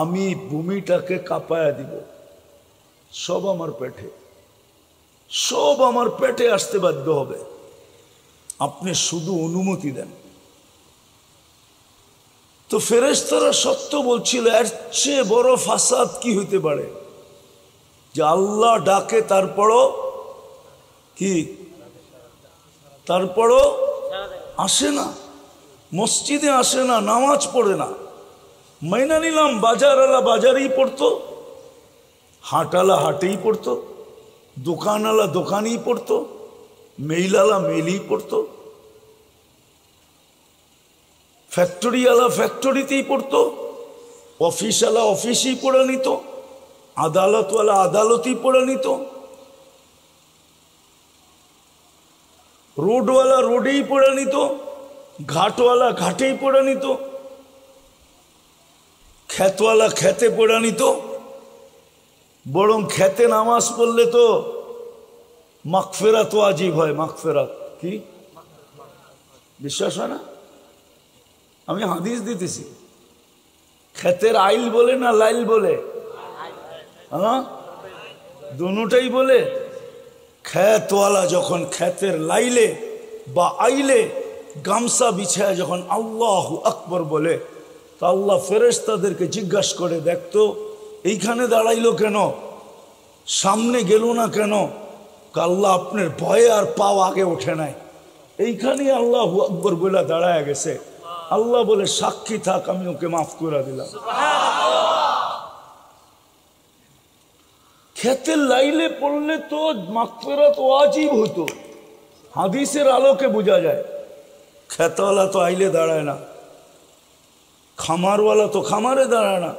আমি ভূমিটাকে কাঁপায়া দিব, সব আমার পেটে, সব আমার পেটে আসতে বাধ্য হবে, আপনি শুধু অনুমতি দেন। তো ফেরেশতারা সত্য বলছিল, এর চেয়ে বড় ফাসাদ কি হইতে পারে যে আল্লাহ ডাকে তারপরও কি, তারপরও আসে না, মসজিদে আসে না, নামাজ পড়ে না। মাইনা নিলাম বাজারওয়ালা বাজারেই পড়তো, হাটওয়ালা হাটেই পড়তো, দোকানওয়ালা দোকানেই পড়তো, মেইলওয়ালা মেইলেই পড়তো, ফ্যাক্টরিওয়ালা ফ্যাক্টরিতেই পড়তো, অফিসওয়ালা অফিসেই পড়ে নিত, আদালতওয়ালা আদালতেই পড়ে নিত, রোডওয়ালা রোডেই পড়ে নিত, ঘাটওয়ালা ঘাটেই পড়ে নিত, ক্ষেতওয়ালা খেতে পড়ে নিত। বরং খেতে নামাজ পড়লে তো মাগফিরাত ওয়াজিব হয়। মাগফিরাত কি বিশ্বাস হয় না? আমি হাদিস দিতেছি। খেতের আইল বলে না লাইল বলে? হ্যাঁ, দুটোটাই বলে। খেতওয়ালা যখন খেতের লাইলে বা আইলে গামছা বিছায় যখন আল্লাহু আকবার বলে, তা আল্লাহ ফেরেশতাদেরকে জিজ্ঞাসা করে, দেখতো এইখানে দাঁড়াইলো কেন, সামনে গেল না কেন? আল্লাহ আপনার ভয়ে আর পাও আগে ওঠে নাই, এইখানেই আল্লাহু আকবার বলে দাঁড়ায় গেছে। আল্লাহ বলে সাক্ষী থাক, আমি ওকে মাফ করে দিলাম। খেতের লাইলে পড়লে তো মাগফিরাত ওয়াজিব হতো, হাদিসের আলোকে বোঝা যায়। খেতওয়ালা তো আইলে দাঁড়ায় না, খামারওয়ালা তো খামারে দাঁড়ায় না,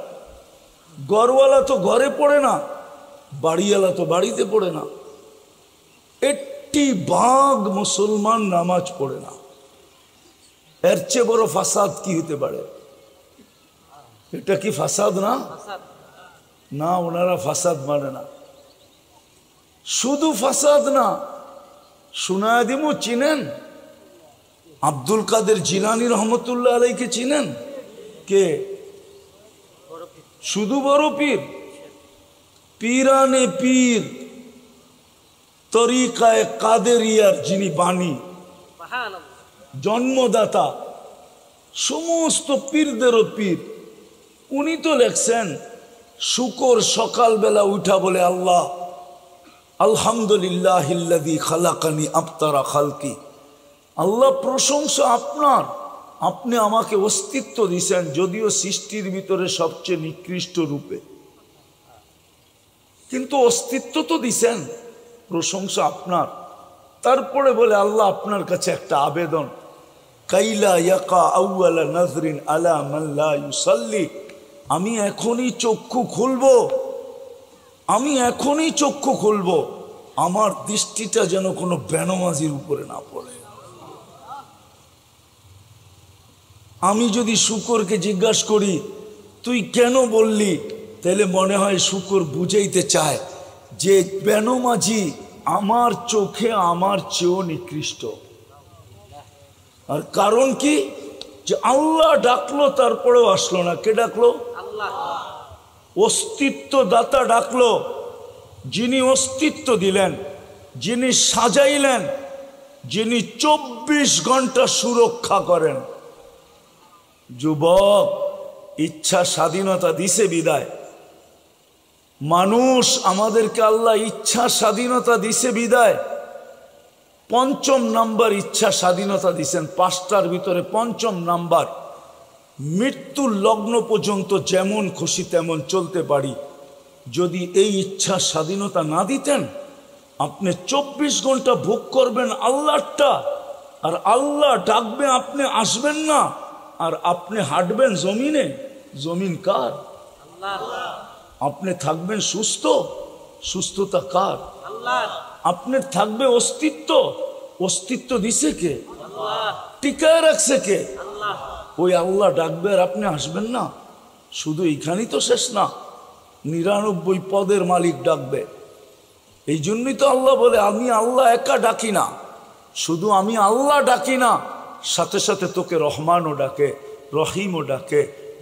ঘরওয়ালা তো ঘরে পড়ে না, বাড়িওয়ালা তো বাড়িতে পড়ে না। 80% মুসলমান নামাজ পড়ে না। এর চেয়ে বড় ফাসাদ কি হতে পারে? এটা কি ফাসাদ না? না, ওনারা ফাসাদ মানে না। শুধু ফাসাদ না, শুনায় দিমু, চিনেন আব্দুল কাদের জিলানী রহমতুল্লাহ আলাইকে? চিনেন? কে? শুধু বড় পীর, পীরানে পীর, তরিকায়ে কাদেরিয়ার যিনি বাণী, জন্মদাতা, সমস্ত পীরদেরও পীর। উনি তো লেখছেন, শুকর সকালবেলা উঠা বলে আল্লাহ আলহামদুলিল্লাহিল্লাযী খালাকানি আবতারা খালকি, আল্লাহ প্রশংসা আপনার, আপনি আমাকে অস্তিত্ব দিয়েছেন, যদিও সৃষ্টির ভিতরে সবচেয়ে নিকৃষ্ট রূপে, কিন্তু অস্তিত্ব তো দিছেন, প্রশংসা আপনার। তারপরে বলে আল্লাহ আপনার কাছে একটা আবেদন, কাইলা ইয়াকা আউয়ালা নাজরিন আলা মান লা ইউসাল্লি, আমি এখনই চক্ষু খুলবো, আমি এখনই চক্ষু খুলবো, আমার দৃষ্টিটা যেন কোনো বেনমাজির উপরে না পড়ে। আমি যদি শুকরকে জিজ্ঞাসা করি তুই কেন বললি, তাহলে মনে হয় শুকর বুঝাইতে চায় যে বেনমাজি আমার চোখে আমার চেয়েও নিকৃষ্ট। আর কারণ কি? যে আল্লাহ ডাকলো তারপরেও আসলো না। কে ডাকলো? আল্লাহ। অস্তিত্ব দাতা ডাকলো, যিনি অস্তিত্ব দিলেন, যিনি সাজাইলেন, যিনি 24 ঘন্টা সুরক্ষা করেন। যুবক, ইচ্ছা স্বাধীনতা দিছে বিদায়। মানুষ, আমাদেরকে আল্লাহ ইচ্ছা স্বাধীনতা দিছে বিদায়। ৫ম নাম্বার ইচ্ছা স্বাধীনতা দিছেন, 5টার ভিতরে ৫ম নাম্বার, মৃত্যুর লগ্ন পর্যন্ত যেমন খুশি তেমন চলতে পারি, যদি এই ইচ্ছা স্বাধীনতা না দিতেন, আপনি 24 ঘন্টা ভোগ করবেন আল্লাহটা, আর আল্লাহ ডাকবে আপনি আসবেন না, আর আপনি হাঁটবেন জমিনে। জমিন কার? আপনি থাকবেন সুস্থ, সুস্থতা কার? আপনার থাকবে অস্তিত্ব, অস্তিত্ব দিছে কে? টিকায় রাখছে কে? ওই আল্লাহ ডাকবে আর আপনি আসবেন না। শুধু এখানেই তো শেষ না, 99 পদের মালিক ডাকবে। এই জন্যই তো আল্লাহ বলে, আমি আল্লাহ একা ডাকি না, শুধু আমি আল্লাহ ডাকি না, সাথে সাথে তোকে রহমানও ডাকে, রহিমও ডাকে,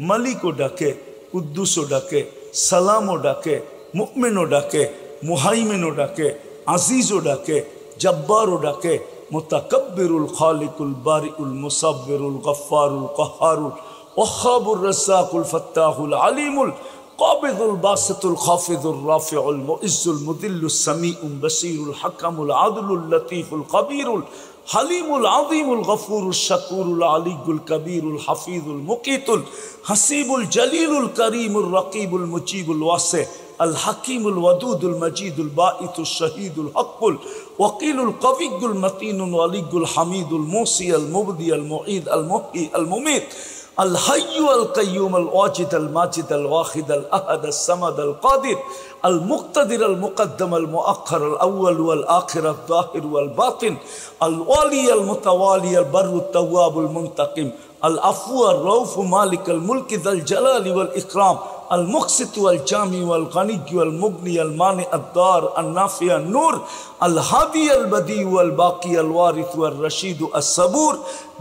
মালিকও ডাকে, কুদ্দুসও ডাকে, সালামও ডাকে, মুমিনও ডাকে, মুহাইমিনও ডাকে, আজিজও ডাকে, জব্বারও ডাকে, মুতাকাব্বিরুল খালিকুল বারিউল মুসাব্বিরুল গফফারুল কহারুল ওয়াহাবুর রাজ্জাকুল ফাত্তাহুল আলিমুল কাবিদুল বাসিতুল খাফিদুর রাফিউল মুইজ্জুল মুদিল্লুস সামিউল বাসীরুল হাকামুল আদলুল লতীফুল কবীরুল হালিমুল আযীমুল গফুরুল শাকুরুল আলিয়ুল কবীরুল হাফিজুল মুকিতুল হাসিবুল জলিলুল করিমুর রকিবুল মুজিবুল ওয়াসি আল হাকিমুল ওয়াদুদুল মজিদুল বাঈতুল শহীদুল হকুল ওয়াকিলুল কবিয়ুল মতিনুল ওয়ালিয়ুল হামিদুল মুসি আল মুবদি আল মুঈদ আল মুহয়ি আল মুমীত الحي القيوم الواجد الماجد الواحد الأحد الصمد القادر المقتدر المقدم المؤخر الأول والآخر الظاهر والباطن الوالي المتوالي البر التواب المنتقم العفو الرؤوف مالك الملك ذا الجلال والإكرام المقسط والجامع والغني والمغني المانع الدار النافع النور الهادي البديع والباقي الوارث والرشيد الصبور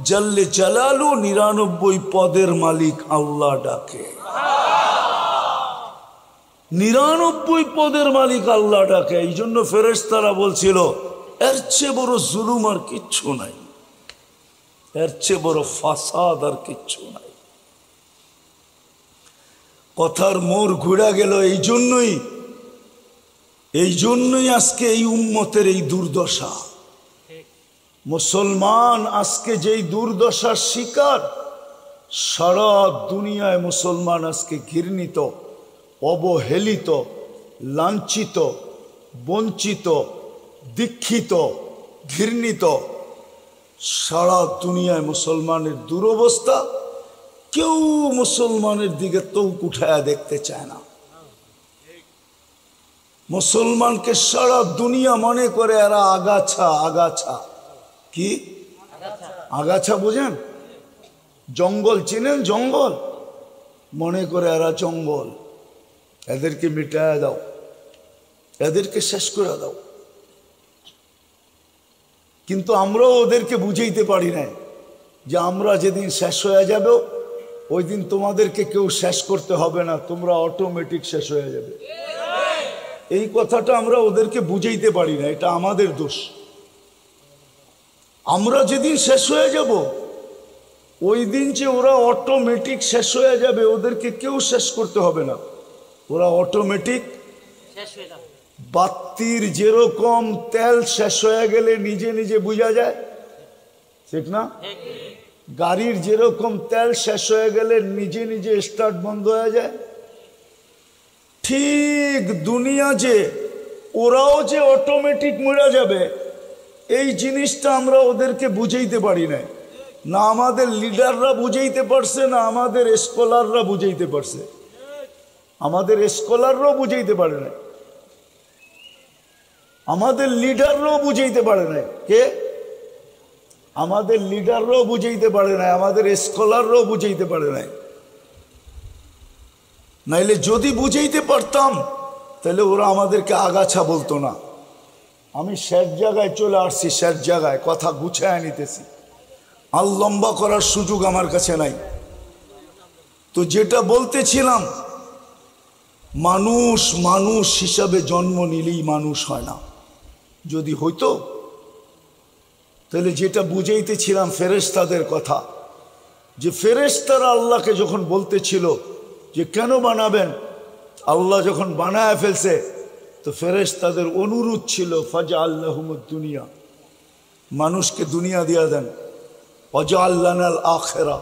جل جلاله 99 পদের মালিক আল্লাহ ডাকে। 99 পদের মালিক আল্লাহ ডাকে। এই জন্য ফেরেশতারা বলছিল, এর চেয়ে বড় জুলুম আর কিচ্ছু নাই, এর চেয়ে বড় ফাসাদ আর কিচ্ছু নাই। কথার মোড় ঘুরে গেল। এই জন্যই আজকে এই উম্মতের এই দুর্দশা। মুসলমান আজকে যেই দুর্দশার শিকার, সারা দুনিয়ায় মুসলমান আজকে ঘৃণিত, অবহেলিত, লাঞ্ছিত, বঞ্চিত, দীক্ষিত, ঘৃণিত। সারা দুনিয়ায় মুসলমানের দুরবস্থা। কেউ মুসলমানের দিকে চোখ উঠায়া দেখতে চায় না। মুসলমানকে সারা দুনিয়া মনে করে এরা আগাছা। আগাছা কি? আগাছা বোঝেন? জঙ্গল চিনেন? জঙ্গল মনে করে এরা জঙ্গল। এদেরকে মিটায়া দাও, এদেরকে শেষ করে দাও। কিন্তু আমরাও ওদেরকে বুঝাইতে পারি না যে আমরা যেদিন শেষ হয়ে যাব ওই দিন তোমাদেরকে কেউ শেষ করতে হবে না, তোমরা অটোমেটিক শেষ হয়ে যাবে। এই কথাটা আমরা ওদেরকে বুঝাইতে পারি না, এটা আমাদের দোষ। আমরা যেদিন শেষ হয়ে যাব ওই দিন যে ওরা অটোমেটিক শেষ হয়ে যাবে, ওদেরকে কেউ শেষ করতে হবে না, ওরা অটোমেটিক শেষ হয়ে যাবে। বাতির যেরকম তেল শেষ হয়ে গেলে নিজে নিজে বোঝা যায়, ঠিক না? গাড়ির যেরকম তেল শেষ হয়ে গেলে নিজে নিজে স্টার্ট বন্ধ হয়ে যায়, ঠিক দুনিয়া যে ওরাও যে অটোমেটিক মরে যাবে, এই জিনিসটা আমরা ওদেরকে বুঝাইতে পারি না। না আমাদের লিডাররা বুঝাইতে পারছে, না আমাদের স্কলাররা বুঝাইতে পারছে। আমাদের স্কলাররাও বুঝাইতে পারে না, আমাদের লিডাররাও বুঝাইতে পারে না। কে? আমাদের লিডাররাও বুঝাইতে পারে না, আমাদের স্কলাররাও বুঝাইতে পারে না। নাইলে যদি বুঝাইতে পারতাম তাহলে ওরা আমাদেরকে আগাছা বলতো না। আমি শেষ জায়গায় চলে আসছি, শেষ জায়গায় কথা গুছায় নিতেছি, আর লম্বা করার সুযোগ আমার কাছে নাই। তো যেটা বলতেছিলাম, মানুষ মানুষ হিসাবে জন্ম নিলেই মানুষ হয় না। যদি হইতো তাহলে যেটা বুঝাইতেছিলাম ফেরেশতাদের কথা, যে ফেরেশতারা আল্লাহকে যখন বলতেছিল যে কেন বানাবেন, আল্লাহ যখন বানায় ফেলছে তো ফেরেশতাদের অনুরোধ ছিল ফাজআল্লাহুমুদ দুনিয়া, মানুষকে দুনিয়া দিয়া দেন, ওয়াজআল্লানাল আখিরা,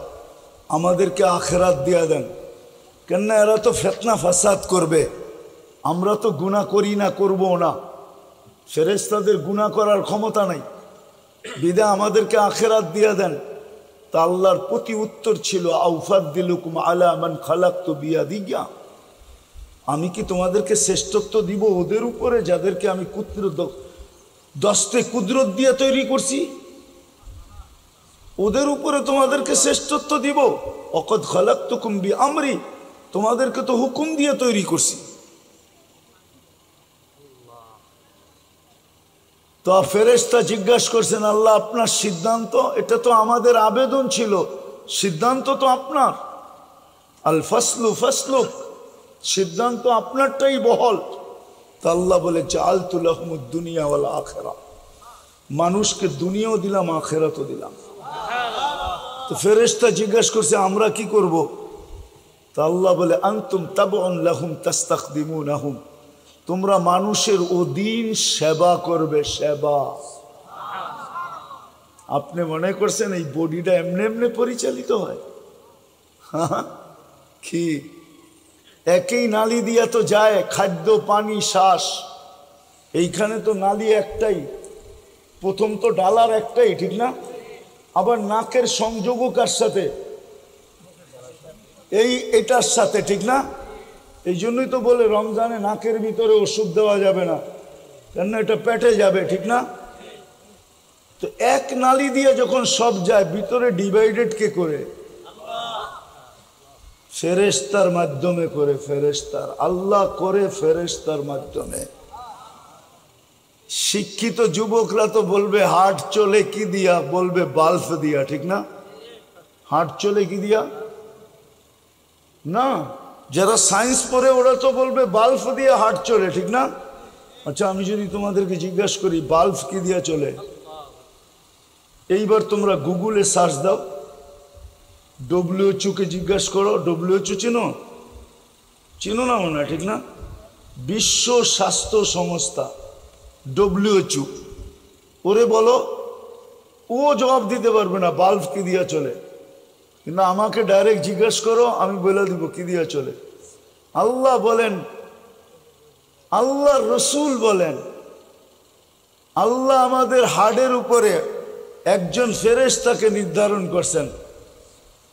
আমাদেরকে আখিরাত দিয়া দেন। কেননা এরা তো ফিতনা ফাসাদ করবে, আমরা তো গুনাহ করি না, করবো না। ফেরেশতাদের গুনাহ করার ক্ষমতা নাই, বিধায় আমাদেরকে আখিরাত দিয়ে দেন। তা আল্লাহর প্রতি উত্তর ছিল আউফাদ্দিলুকুম আলা মান খালাকতু বিয়াদিয়া, আমি কি তোমাদেরকে শ্রেষ্ঠত্ব দিব ওদের উপরে যাদেরকে আমি দস্তে কুদরত দিয়ে তৈরি করছি? ওদের উপরে তোমাদেরকে শ্রেষ্ঠত্ব দিব? অকদ খালাকতুকুম বিআমরি, তোমাদেরকে তো হুকুম দিয়ে তৈরি করছি। তো ফেরেশতা জিজ্ঞাসা করছেন, আল্লাহ আপনার সিদ্ধান্ত? এটা তো আমাদের আবেদন ছিল, সিদ্ধান্ত তো আপনার। আল ফাসলু ফাসলুক, সিদ্ধান্ত আপনারটাই বহল। তা আল্লাহ বলে জাআলতু লাহুমুদ দুনিয়া ওয়াল আখিরা, মানুষকে দুনিয়াও দিলাম আখিরাতও দিলাম। তো ফেরেশতা জিজ্ঞাসা করছে আমরা কি করব? তা আল্লাহ বলে আনতুম তাবউন লাহুম তাস্তাখদিমুনাহুম, তোমরা মানুষের অধীন সেবা করবে, সেবা। আপনি মনে করছেন এই বডিটা এমনি এমনি পরিচালিত হয়? কি একই নালি দিয়া তো যায় খাদ্য, পানি, শ্বাস। এইখানে তো নালি একটাই, প্রথম তো ডালার একটাই, ঠিক না? আবার নাকের সংযোগও কার সাথে? এটার সাথে, ঠিক না? এই জন্যই তো বলে রমজানে নাকের ভিতরে ওষুধ দেওয়া যাবে না, কেন এটা পেটে যাবে, ঠিক না? তো এক নালি দিয়ে যখন সব যায়, ভিতরে ডিভাইডেড কে করে? ফেরেশতার মাধ্যমে করে, ফেরেশতার, আল্লাহ করে ফেরেশতার মাধ্যমে। শিক্ষিত যুবকরা তো বলবে হার্ট চলে কি দিয়া, বলবে বাল্ব দিয়া, ঠিক না? হার্ট চলে কি দিয়া না, যারা সায়েন্স পড়ে ওরা তো বলবে বাল্ব দিয়ে হার্ট চলে, ঠিক না? আচ্ছা আমি যদি তোমাদেরকে জিজ্ঞাসা করি বাল্ব কি দিয়া চলে, এইবার তোমরা গুগলে সার্চ দাও, WHO কে জিজ্ঞাসা করো, WHO চিনো? চিনো না মনে হয়, ঠিক না? বিশ্ব স্বাস্থ্য সংস্থা, WHO, ওরে বলো, ও জবাব দিতে পারবে না বাল্ব কি দিয়া চলে। কিন্তু আমাকে ডাইরেক্ট জিজ্ঞাসা করো, আমি বলে দিব কি দিয়া চলে। আল্লাহ বলেন, আল্লাহ রসুল বলেন, আল্লাহ আমাদের হাড়ের উপরে একজন ফেরেশতাকে নির্ধারণ করছেন।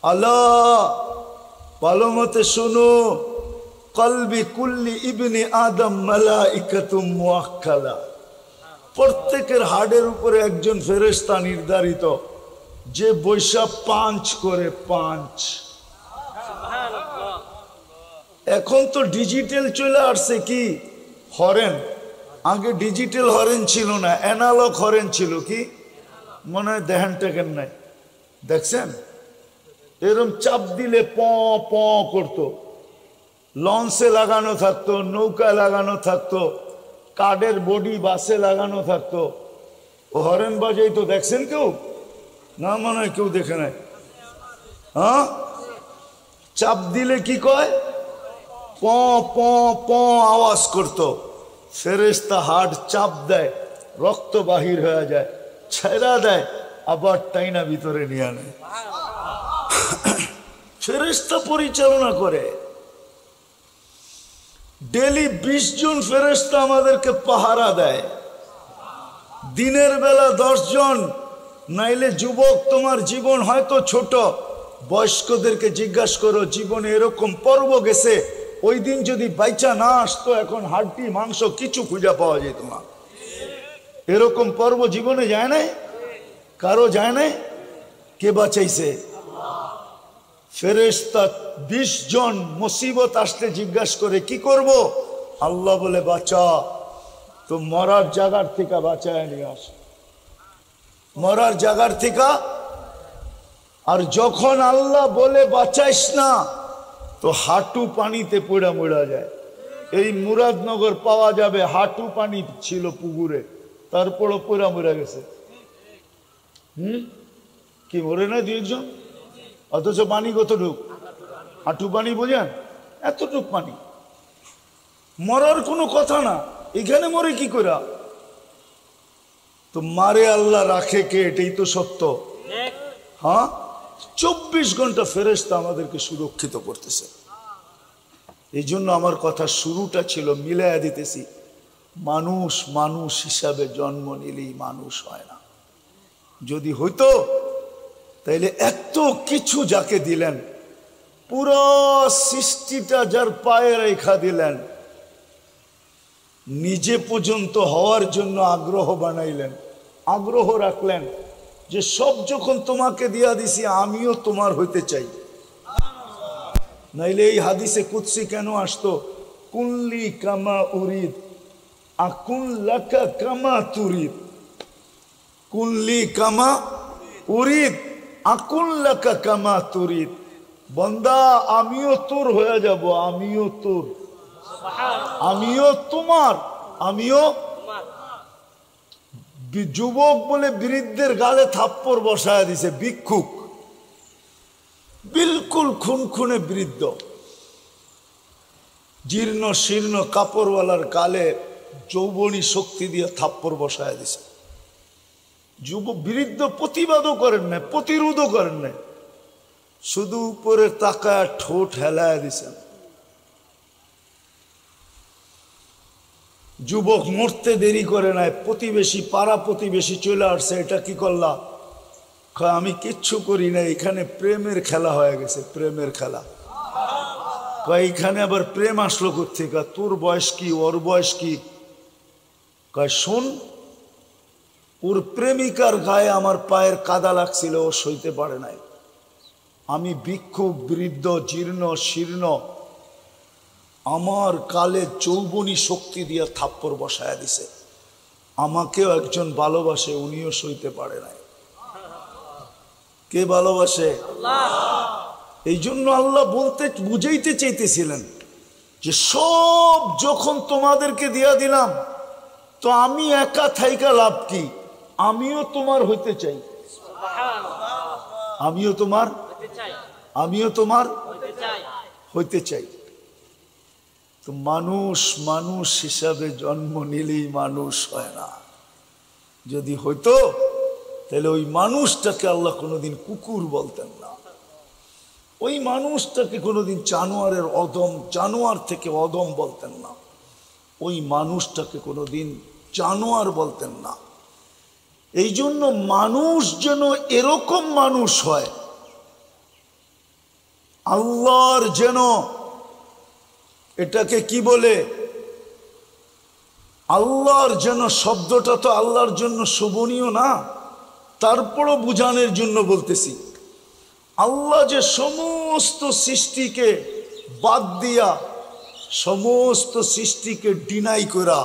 আল্লাহ ভালো মতে শোনো, কলবি কুল্লি ইবনে আদম মালাইকাতুম মুআক্কালা, প্রত্যেকের হাড়ের উপরে একজন ফেরেশতা নির্ধারিত, যে বৈশা পাঁচ করে, পাঁচ। এখন তো ডিজিটাল চলে আসছে, কি হরেন, আগে ডিজিটাল হরেন ছিল না, অ্যানালগ হরেন ছিল। কি মনে হয় দেখেন টেকেন নাই, দেখছেন? এরকম চাপ দিলে প প করতো, লঞ্চে লাগানো থাকতো, নৌকায় লাগানো থাকতো, কার্ডের বডি বাসে লাগানো থাকতো, ও হরেন বাজাই তো, দেখছেন কেউ? না মনে হয় কেউ দেখে নাই। হ্যাঁ, চাপ দিলে কি কয়, প প প আওয়াজ করতো। ফেরেশতা হাড় চাপ দেয়, রক্ত বাহির হয়ে যায়, ছেড়া দেয়, আবার টাইনা ভিতরে নিয়ে আনে। ফেরেশতা পরিচালনা করে। ডেলি 20 জন ফেরেশতা আমাদেরকে পাহারা দেয়, দিনের বেলা 10 জন। নাইলে যুবক, তোমার জীবন হয়তো ছোট, বয়স্কদেরকে জিজ্ঞাসা করো জীবনে এরকম পর্ব গেছে, ওই দিন যদি বাইচা না আসতো এখন হাড্ডি মাংস কিছু খুঁজে পাওয়া যেত না। এরকম পর্ব জীবনে যায় নাই, কারো যায় নাই। কে বাঁচাইছে? ফেরেশতা 20 জন মুসিবত আসলে জিজ্ঞাসা করে কি করব? আল্লাহ বলে বাঁচা, তো মরার জায়গার থেকে বাঁচায় নিয়ে আস, মরার জায়গার থেকে। আর যখন আল্লাহ বলে বাঁচাইস না, তো হাঁটু পানিতে পড়া মরা যায়। এই মুরাদনগর পাওয়া যাবে, হাঁটু পানি ছিল পুকুরে, তারপরও পড়া মরা গেছে। কি মরে না 2 একজন? অথচ পানি কতটুক? হাঁটু পানি, বোঝেন? এতটুক পানি, মরার কোনো কথা না। এখানে মরে কি করে? তো মারে আল্লাহ, রাখে কে? এটাই তো সত্য। হ্যাঁ, 24 ঘন্টা ফেরেশতা আমাদেরকে সুরক্ষিত করতেছে। এই জন্য আমার কথা শুরুটা ছিল মিলাইয়া দিতেছি, মানুষ মানুষ হিসাবে জন্ম নিলেই মানুষ হয় না। যদি হইতো তাইলে এত কিছু যাকে দিলেন, পুরো সৃষ্টিটা যার পায়ে রেখা দিলেন, নিজে পর্যন্ত হওয়ার জন্য আগ্রহ বানাইলেন, আগ্রহ রাখলেন যে সব যখন তোমাকে দিয়া দিছি আমিও তোমার হইতে চাই। নাইলে এই হাদিসে কুদসি কেন আসতো, কুল্লি কামা উরিদ আকুন লাকা কামা তুরিদ, কুল্লি কামা উরিদ আকুন লাকা কামা তুরিদ। বন্দা আমিও তোর হয়ে যাব, আমিও তোর, আমিও তোমার, আমিও। যুবক বলে বৃদ্ধের গালে থাপ্পড় বসায় দিছে, ভিক্ষুক, বিলকুল খুনখুনে বৃদ্ধ, জীর্ণ শীর্ণ কাপড়ওয়ালার গালে যৌবনী শক্তি দিয়ে থাপ্পড় বসায় দিছে। বৃদ্ধ প্রতিবাদও করেন নাই, প্রতিরোধও করেন নাই, শুধু উপরে তাকায় ঠোঁট হেলায় দিছেন। যুবক মরতে দেরি করে নাই, প্রতিবেশী পাড়া প্রতিবেশী চলে আসছে, এটা কি করলা? আমি কিচ্ছু করি না, এখানে প্রেমের খেলা হয়ে গেছে, প্রেমের খেলা। এখানে আবার প্রেম আসলো কোথেকে? তোর বয়স কি, ওর বয়স কি? শোন, ওর প্রেমিকার গায়ে আমার পায়ের কাদা লাগছিল, ও সইতে পারে নাই। আমি ভিক্ষুক, বৃদ্ধ, জীর্ণ শীর্ণ, আমার কালে যৌবনী শক্তি দিয়ে থাপ্পড় বসায় দিছে। আমাকেও একজন ভালোবাসে, উনিও সইতে পারে নাই। কে ভালোবাসে? এই জন্য আল্লাহ বলতে বুঝাইতে চাইতেছিলেন যে সব যখন তোমাদেরকে দিয়া দিলাম, তো আমি একা থাইকা লাভ কি? আমিও তোমার হইতে চাই, আমিও তোমার, আমিও তোমার হইতে চাই। তো মানুষ মানুষ হিসাবে জন্ম নিলেই মানুষ হয় না। যদি হইতো তাহলে ওই মানুষটাকে আল্লাহ কোনোদিন কুকুর বলতেন না, ওই মানুষটাকে কোনোদিন জানোয়ারের অদম, জানোয়ার থেকে অদম বলতেন না, ওই মানুষটাকে কোনোদিন জানোয়ার বলতেন না। এই জন্য মানুষ যেন এরকম মানুষ হয়, আল্লাহর যেন, এটাকে কি বলে, আল্লাহর যেন শব্দটা তো আল্লাহর জন্য শোভনীয় না, তারপরও বুঝানোর জন্য বলতেছি। আল্লাহ যে সমস্ত সৃষ্টিকে বাদ দিয়া, সমস্ত সৃষ্টিকে ডিনাই করা,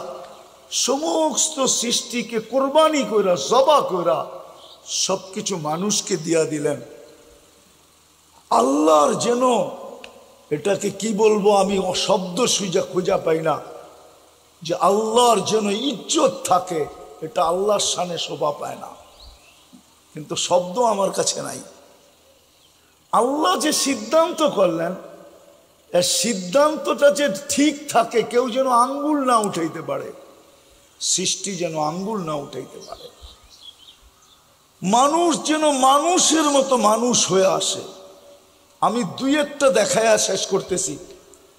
সমস্ত সৃষ্টিকে কোরবানি করা, জবা করা, সবকিছু মানুষকে দিয়া দিলেন। আল্লাহর যেন, এটাকে কি বলবো আমি, শব্দ খুঁজা পাই না, যে আল্লাহর যেন ইজ্জত থাকে, এটা আল্লাহর শানে শোভা পায় না, কিন্তু শব্দ আমার কাছে নাই। আল্লাহ যে সিদ্ধান্ত করলেন, এর সিদ্ধান্তটা যে ঠিক থাকে, কেউ যেন আঙ্গুল না উঠাইতে পারে, সৃষ্টি যেন আঙ্গুল না উঠাইতে পারে, মানুষ যেন মানুষের মতো মানুষ হয়ে আসে। আমি দুই একটা দেখায়া শেষ করতেছি।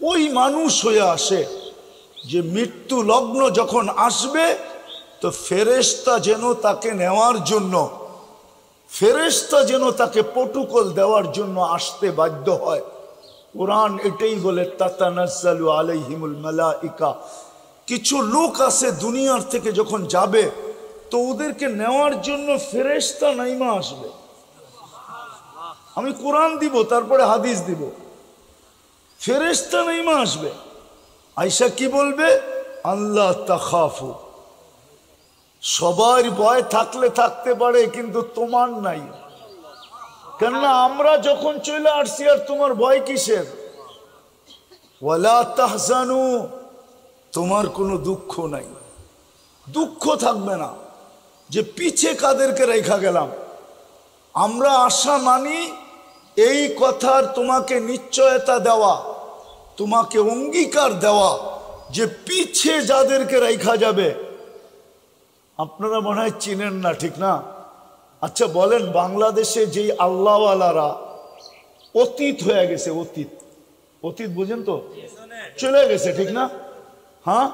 ওই মানুষ হয়ে আসে যে মৃত্যু লগ্ন যখন আসবে, তো ফেরেশতা যেন তাকে নেওয়ার জন্য, ফেরেশতা যেন তাকে প্রটোকল দেওয়ার জন্য আসতে বাধ্য হয়। কোরআন এটাই বলে, তাতানাজ্জালু আলাইহিমুল মালাইকা। কিছু লোক আছে দুনিয়ার থেকে যখন যাবে, তো ওদেরকে নেওয়ার জন্য ফেরেশতা নাইমা আসবে। আমি কোরআন দিব, তারপরে হাদিস দিব, ফেরেশতা নাইমা আসবে। আয়েশা কি বলবে? আল্লাহ তাখাফু, সবার ভয় থাকলে থাকতে পারে, কিন্তু তোমার নাই। কেননা আমরা যখন চলে আসছি, আর তোমার ভয় কিসের? ওয়ালা তাহজানু, তোমার কোনো দুঃখ নাই, দুঃখ থাকবে না যে পিছে কাদেরকে রেখা গেলাম। আমরা আশা মানি এই কথার তোমাকে নিশ্চয়তা দেওয়া, তোমাকে অঙ্গীকার দেওয়া যে পিছে যাদেরকে রেখা যাবে, আপনারা মনে হয় চিনেন না, ঠিক না? আচ্ছা বলেন, বাংলাদেশে যেই আল্লাহওয়ালারা অতীত হয়ে গেছে, অতীত, অতীত বুঝেন তো, চলে গেছে, ঠিক না? হ্যাঁ,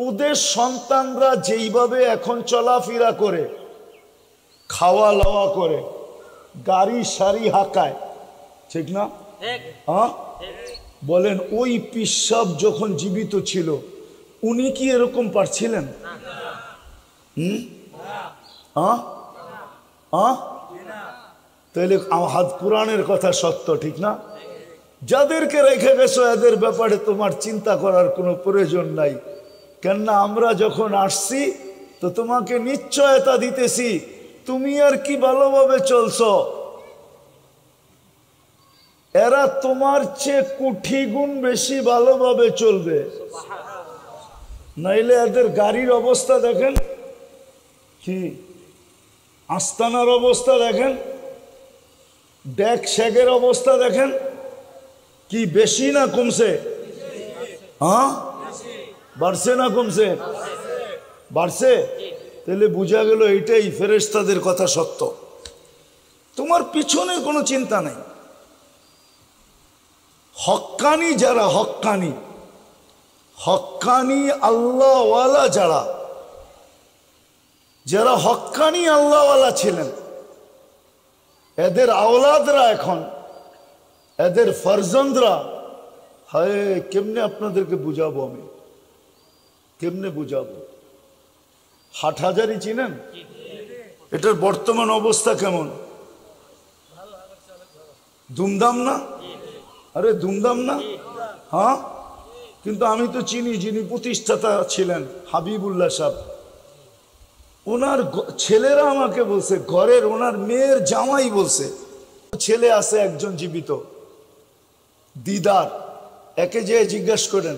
ওদের সন্তানরা যেইভাবে এখন চলাফেরা করে, খাওয়া লাওয়া করে, গাড়ি সারি হাঁকায়, ঠিক না? হ্যাঁ, বলেন ওই পিসাব যখন জীবিত ছিল উনি কি এরকম পারছিলেন? তাহলে হাত কোরআনের কথা সত্য, ঠিক না? যাদেরকে রেখে গেছো এদের ব্যাপারে তোমার চিন্তা করার কোনো প্রয়োজন নাই, কেননা আমরা যখন আসছি তো তোমাকে নিশ্চয়তা দিতেছি তুমি আর কি ভালোভাবে চলছো, এরা তোমার চেয়ে কোটি গুণ বেশি ভালোভাবে চলবে। নাইলে এদের গাড়ির অবস্থা দেখেন, কি আস্তানার অবস্থা দেখেন, ডেক শেগের অবস্থা দেখেন, কি বেশি না কমছে? হ্যাঁ, বাড়ছে না কমছে? বাড়ছে। তাহলে বোঝা গেল এইটাই ফেরেশতাদের কথা সত্য, তোমার পিছনে কোনো চিন্তা নাই। হক্কানি যারা, হক্কানি হক্কানি আল্লাহওয়ালা যারা, যারা হক্কানি আল্লাহওয়ালা ছিলেন, এদের আওলাদরা এখন, এদের ফরজন্দরা, হায় কেমনে আপনাদেরকে বুঝাবো, আমি কেমনে বুঝাবো? হাটহাজারী চিনেন? এটার বর্তমান অবস্থা কেমন? ধুমধাম না? আরে ধুমধাম না? হ্যাঁ, কিন্তু আমি তো চিনি যিনি প্রতিষ্ঠাতা ছিলেন, হাবিবুল্লাহ সাহেব। ওনার ছেলেরা আমাকে বলছে, ঘরের ওনার মেয়ের জামাই বলছে, ছেলে আছে একজন জীবিত, দিদার, একে যে জিজ্ঞাসা করেন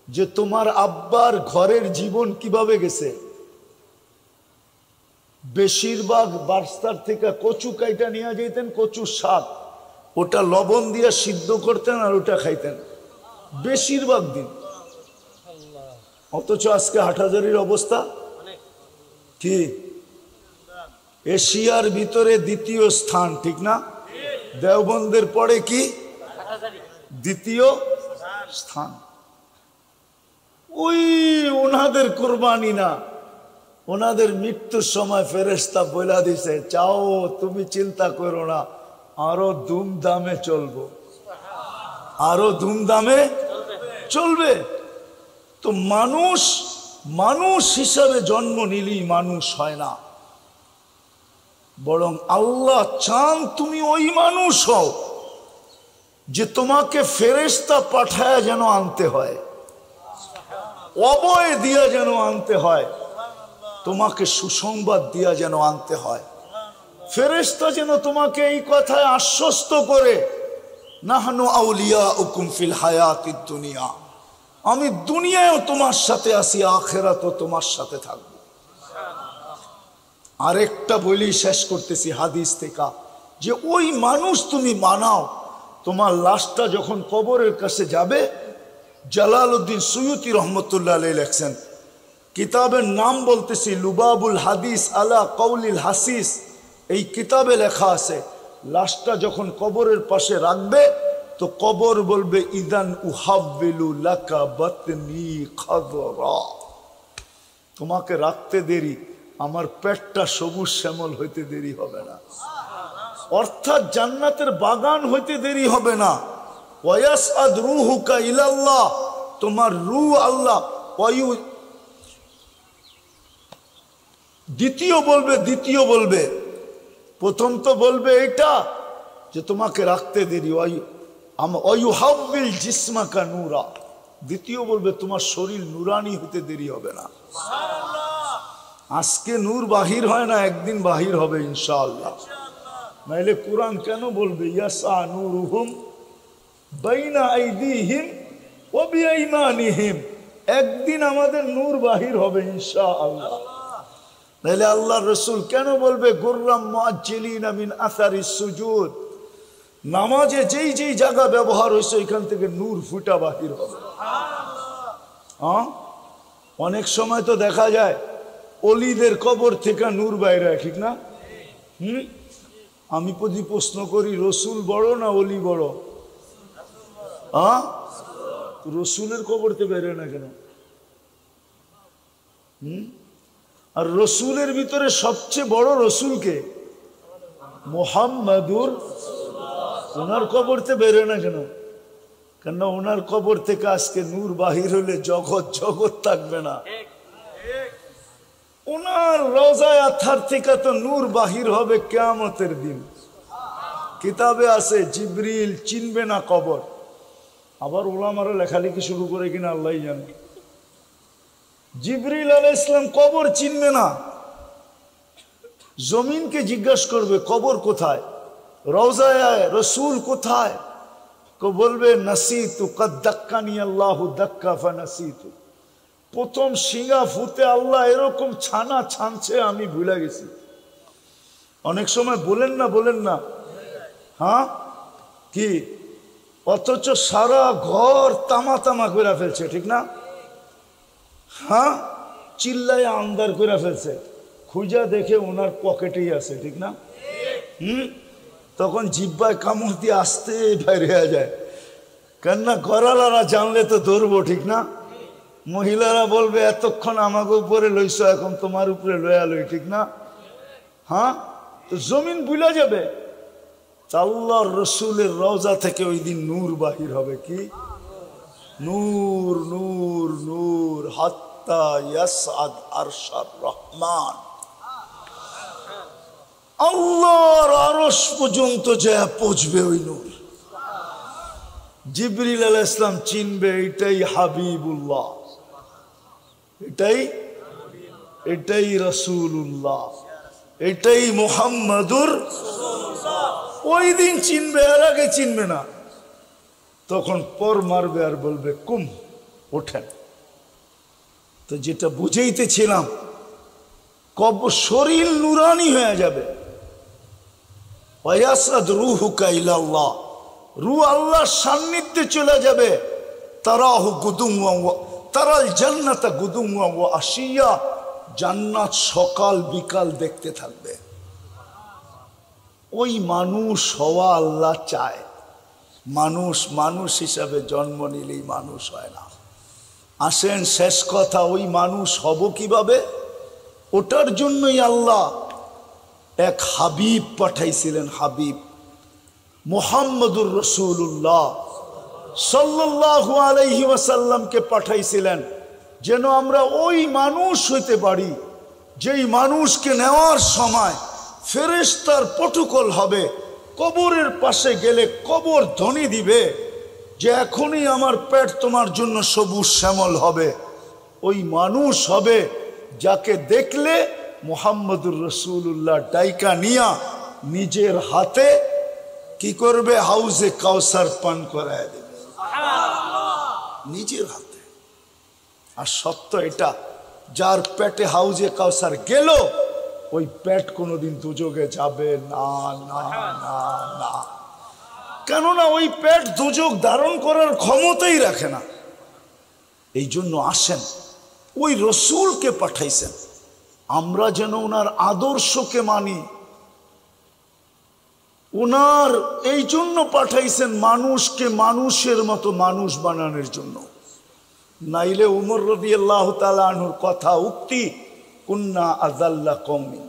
যে তোমার আব্বার ঘরের জীবন কিভাবে গেছে? বেশিরভাগ বার্স্তার থেকে কচু কাইটা নিয়ে যেতেন, কচুর শাক, ওটা লবণ দিয়ে সিদ্ধ করতেন আর ওটা খাইতেন বেশিরভাগ দিন। অথচ আজকে হাটহাজারীর অবস্থা কি? এশিয়ার ভিতরে দ্বিতীয় স্থান, ঠিক না? দেওবন্দের পরে কি দ্বিতীয় স্থান? ওই ওনাদের কুরবানি না, ওনাদের মৃত্যুর সময় ফেরেশতা বলে দিছে, চাও তুমি চিন্তা করো না, আরো ধুমধামে চলবো, আরো ধুমধামে চলবে। তো মানুষ মানুষ হিসাবে জন্ম নিলেই মানুষ হয় না, বরং আল্লাহ চান তুমি ওই মানুষ হও যে তোমাকে ফেরেশতা পাঠায় যেন আনতে হয়, অভয় দিয়া যেন আনতে হয়, তোমাকে সুসংবাদ দিয়া যেন আনতে হয়। ফেরেশতা যেন তোমাকে এই কথায় আশ্বস্ত করে, নাহনু আউলিয়াউকুম ফিল হায়াতিদ দুনিয়া, আমি দুনিয়ায়ও তোমার সাথে আছি, আখিরাতেও তোমার সাথে থাকবো। আরেকটা বলি শেষ করতেছি হাদিস থেকে, যে ওই মানুষ তুমি মানাও, তোমার লাশটা যখন কবরের কাছে যাবে, জালালউদ্দিন সুয়ুতি রহমতুল্লাহ আলাইহি লেখছেন, কিতাবের নাম বলতেছি লুবাবুল হাদিস আলা কওলিল হাসিস, এই কিতাবে লেখা আছে লাশটা যখন কবরের পাশে রাখবে তো কবর বলবে, ইদান উহাব্বিলু লাকা বাতনি খাদরা, তোমাকে রাখতে দেরি, আমার পেটটা সবুজ শ্যামল হইতে দেরি হবে না, অর্থাৎ জান্নাতের বাগান হইতে দেরি হবে না। ওয়ায়াসআদ রূহুকা ইলাল্লাহ, তোমার রূহ আল্লাহ, ওয়ায়ু দ্বিতীয় বলবে, প্রথম তো বলবে এটা যে তোমাকে রাখতে দেরি, ওয়ায়ুহাব্বিল জিসমাকা নূরা, দ্বিতীয় বলবে তোমার শরীর নুরানি হতে দেরি হবে না। আজকে নূর বাহির হয় না, একদিন বাহির হবে ইনশাআল্লাহ। নাইলে কোরআন কেন বলবে ইয়াসা নূরুহুম বাইনা আইদিহিম ওয়া বিআইমানিহিম, একদিন আমাদের নূর বাহির হবে ইনশাআল্লাহ। নাইলে আল্লাহর রাসূল কেন বলবে গুররাম মুআজ্জিলিনা মিন আসারিস সুজুদ, নামাজে যেই যেই জায়গা ব্যবহার হয়েছে ওইখান থেকে নূর ফুটা বাহির হবে। অনেক সময় তো দেখা যায় অলিদের কবর থেকে নূর বাইরে, ঠিক না? আমি যদি প্রশ্ন করি রসুল বড় না অলি বড়? রসুলের কবরতে বেরোয় না কেন? আর রসুলের ভিতরে সবচেয়ে বড় রসুলকে মুহাম্মাদুর, ওনার কবরতে বেরোয় না কেন? কেন ওনার কবর থেকে আজকে নূর বাহির হলে জগৎ জগৎ থাকবে না। ওনার রওজায়ে আতহার থেকে তো নূর বাহির হবে কিয়ামতের দিন। কিতাবে আছে জিবরিল চিনবে না কবর। আবার ওলামারা লেখালেখি শুরু করে কিনা আল্লাহই জানে। জিবরিল আলাইহিস সালাম কবর চিনবে না, জমিনকে জিজ্ঞাসা করবে কবর কোথায়, রওজায়ে রসুল কোথায়? বলবে নাসিতু কদ দাক্কানি আল্লাহু দাক্কা ফানাসিতু। প্রথম শিঙা ফুতে আল্লাহ এরকম ছানা ছানছে আমি ভুলে গেছি। অনেক সময় বলেন না হ্যাঁ কি, অথচ সারা ঘর তামা তামা করে ফেলছে, ঠিক না? হ্যাঁ, চিল্লায় আন্দার করে ফেলছে, খুঁজা দেখে ওনার পকেটেই আছে, ঠিক না? তখন জিব্বায় কামড় দিয়ে আসতে বাইরে হয়ে যায়। কেননা গড়ালারা জানলে তো ধরবো, ঠিক না? মহিলারা বলবে এতক্ষণ আমাকে উপরে লইছো, এখন তোমার উপরে লয়া লই, ঠিক না? হ্যাঁ, তো জমিন বুলা যাবে। আল্লাহর রসুলের রওজা থেকে ওই দিন নূর বাহির হবে। কি নূর? নূর নূর হাত্তা ইয়াসআদ আরশার রহমান। আল্লাহর আরশ পর্যন্ত যা পৌঁছবে ওই নূর। জিবরিল আলাইহিস সালাম চিনবে এটাই হাবিবুল্লাহ, এটাই রাসূলুল্লাহ, এটাই মুহাম্মাদুর। ওই দিন চিনবে, এর আগে চিনবে না। তখন পর মারবে আর বলবে কুম, ওঠেন। তো যেটা বুঝাইতেছিলাম, কবর শরীর নুরানি হয়ে যাবে। ওয়ায়াসাদ রূহুকা ইলাল্লাহ, রূহ আল্লাহর সান্নিধ্যে চলে যাবে। তারাহু গুদুওয়া তারাল জান্নাতা গুদুওয়া ওয়া আশিয়া, জান্নাত সকাল বিকাল দেখতে থাকবে। ওই মানুষ হওয়া আল্লাহ চায়। মানুষ হিসাবে জন্ম নিলেই মানুষ হয় না। আসেন শেষ কথা, ওই মানুষ হব কিভাবে? ওটার জন্যই আল্লাহ এক হাবিব পাঠাইছিলেন। হাবিব মুহাম্মদুর রাসূলুল্লাহ সাল্লাল্লাহু আলাইহি ওয়াসাল্লামকে পাঠাইছিলেন, যেন আমরা ওই মানুষ হইতে পারি যেই মানুষকে নেওয়ার সময় ফেরেশতার প্রটোকল হবে। কবরের পাশে গেলে কবর ধ্বনি দিবে যে এখনই আমার পেট তোমার জন্য সবুজ শ্যামল হবে। ওই মানুষ হবে যাকে দেখলে মুহাম্মদুর রাসূলুল্লাহ ডাইকা নিয়া নিজের হাতে কি করবে? হাউজে কাউসার পান করায় দেবে নিজের হাতে। আর সত্য এটা, যার পেটে হাউজে কাউসার গেল, ওই পেট কোনোদিন দুযোগে যাবে না, না না না। কেননা ওই পেট দুযোগ ধারণ করার ক্ষমতাই রাখে না। এই জন্য আসেন, ওই রসুলকে পাঠাইছেন, আমরা যেন ওনার আদর্শকে মানি। ওনার এই জন্য পাঠাইছেন মানুষকে মানুষের মতো মানুষ বানানোর জন্য। নাইলে উমর রাদিয়াল্লাহু তাআলা আনহুর কথা উক্তি, কুন্না আযাল্লা কওমিন,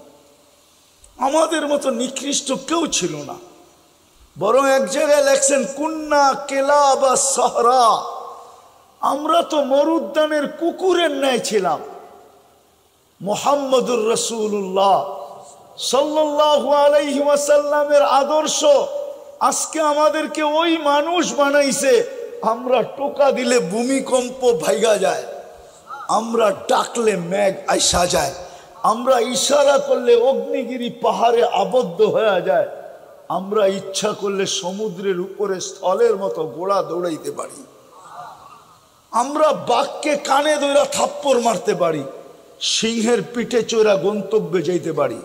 আমাদের মতো নিকৃষ্ট কেউ ছিল না। বরং এক জায়গায় লেখছেন কুন্না কেলাবা সাহরা, আমরা তো মরুদ্যানের কুকুরের ন্যায় ছিলাম। মুহাম্মদুর রাসূলুল্লাহ সাল্লাল্লাহু আলাইহি ওয়াসাল্লামের আদর্শ আজকে আমাদেরকে ওই মানুষ বানাইছে। আমরা টোকা দিলে ভূমিকম্প ভাইগা যায়, আমরা ডাকলে মেঘ আইসা যায়, আমরা ইশারা করলে অগ্নিগিরি পাহাড়ে আবদ্ধ হয়ে যায়, আমরা ইচ্ছা করলে সমুদ্রের উপরে স্থলের মতো ঘোড়া দৌড়াইতে পারি, আমরা বাঘকে কানে ধরে থাপ্পড় মারতে পারি, সিংহের পিঠে চড়া গন্তব্যে যাইতে পারি।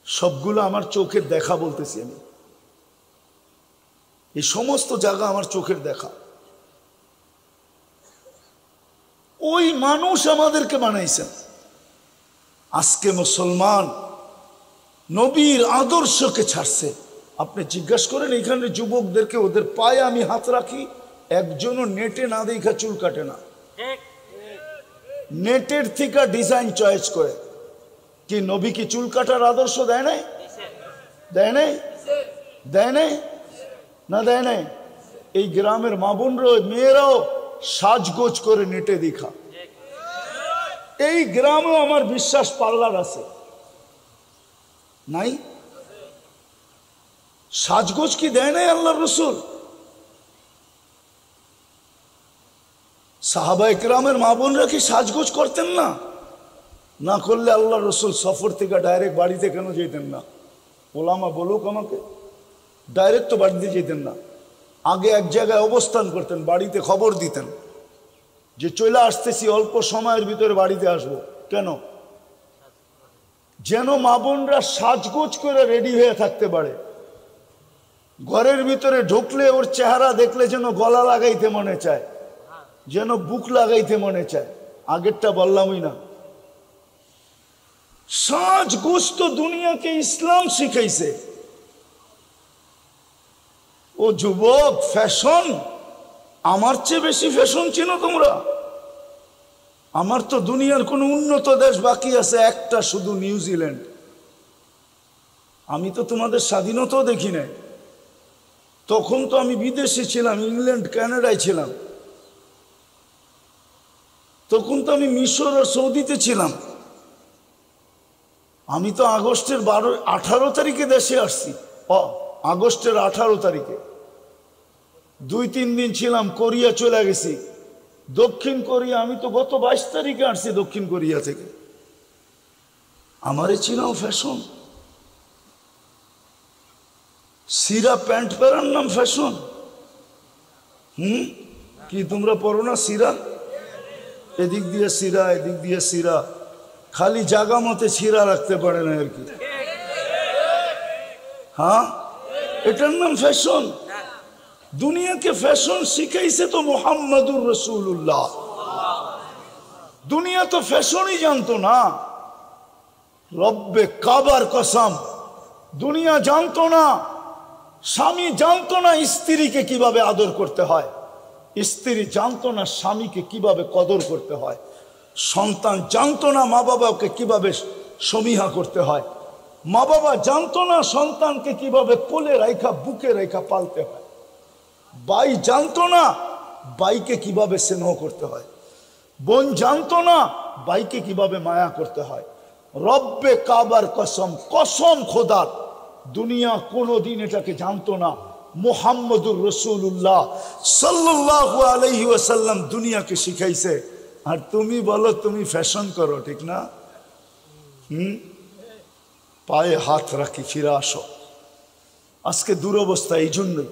সবগুলো আমার চোখের দেখা বলতেছি আমি। এই সমস্ত জায়গা আমার চোখের দেখা। ওই মানুষ আমাদেরকে বানাইছেন। আজকে মুসলমান নবীর আদর্শকে ছাড়ছে, আপনি জিজ্ঞাসা করেন এখানে যুবকদেরকে, ওদের পায়ে আমি হাত রাখি, একজনও নেটে না দেখা চুল কাটে না। নেটের থেকে ডিজাইন চয়েস করে। কি নবী কি চুল কাটার আদর্শ দেয় নাই? দেয় নাই? দেয় নাই? না দেয় নাই? এই গ্রামের মা বোনরা মেয়েরাও সাজগোজ করে নেটে দেখা। এই গ্রামেও আমার বিশ্বাস পার্লার আছে নাই? সাজগোজ কি দেয় নাই আল্লাহর রাসূল? সাহাবা ইকরামের মা বোনরা কি সাজগোজ করতেন না? না করলে আল্লাহর রাসূল সফর থেকে ডাইরেক্ট বাড়িতে কেন যেতেন না? ওলামা বলুক আমাকে। ডাইরেক্ট তো বাড়িতে যেতেন না, আগে এক জায়গায় অবস্থান করতেন, বাড়িতে খবর দিতেন যে চলে আসতেছি, অল্প সময়ের ভিতরে বাড়িতে আসবো। কেন? যেন মা বোনরা সাজগোজ করে রেডি হয়ে থাকতে পারে। ঘরের ভিতরে ঢুকলে ওর চেহারা দেখলে যেন গলা লাগাইতে মনে চায়, যেন বুক লাগাইতে মনে চায়। আগেরটা বললামই না। সাজগোজ তো দুনিয়াকে ইসলাম শিখাইছে। ও যুবক, ফ্যাশন, আমার চেয়ে বেশি ফ্যাশন চিনো তোমরা? আমার তো দুনিয়ার কোন উন্নত দেশ বাকি আছে একটা, শুধু নিউজিল্যান্ড। আমি তো তোমাদের স্বাধীনতাও দেখি নাই। তখন তো আমি বিদেশে ছিলাম, ইংল্যান্ড কানাডায় ছিলাম। তখন তো আমি মিশর আর সৌদিতে ছিলাম। আমি তো আগস্টের 18 তারিখে দেশে আসছি। আগস্টের 18 তারিখে 2-3 দিন ছিলাম, কোরিয়া চলে গেছি। দক্ষিণ কোরিয়া আমি তো গত 22 তারিখে আসছি দক্ষিণ কোরিয়া থেকে। আমারে চিনাও ফ্যাশন? সিরা প্যান্ট পরার নাম ফ্যাশন? কি তোমরা পরো না সিরা? এদিক দিয়ে সিরা, এদিক দিয়ে সিরা, খালি জাগা মতে সিরা রাখতে পারে না আর কি। হ্যাঁ, এটার নাম ফ্যাশন? দুনিয়াকে ফ্যাশন শিখাইছে তো মুহাম্মাদুর রাসূলুল্লাহ। দুনিয়া তো ফ্যাশনই জানতো না। রব্বে কাবার কসম, দুনিয়া জানতো না। স্বামী জানতো না স্ত্রীকে কিভাবে আদর করতে হয়, স্ত্রী জানতো না স্বামীকে কিভাবে কদর করতে হয়, সন্তান জানতো না মা বাবাকে কিভাবে সমীহা করতে হয়, মা বাবা জানতো না সন্তানকে কিভাবে কোলে রাখা বুকে রাখা পালতে হয়, ভাই জানতো না ভাইকে কিভাবে স্নেহ করতে হয়, বোন জানতো না ভাইকে কিভাবে মায়া করতে হয়। রব্বে কাবার কসম, কসম খোদার, দুনিয়া কোনোদিন এটাকে জানতো না। মুহাম্মদুর রাসূলুল্লাহ সাল্লাল্লাহু আলাইহি ওয়াসাল্লাম দুনিয়াকে শিখাইছে। আর তুমি বলো তুমি ফ্যাশন করো, ঠিক না? পায়ে হাত রাখি, ফিরে আসো। আজকে দুরবস্থা এই জন্যই।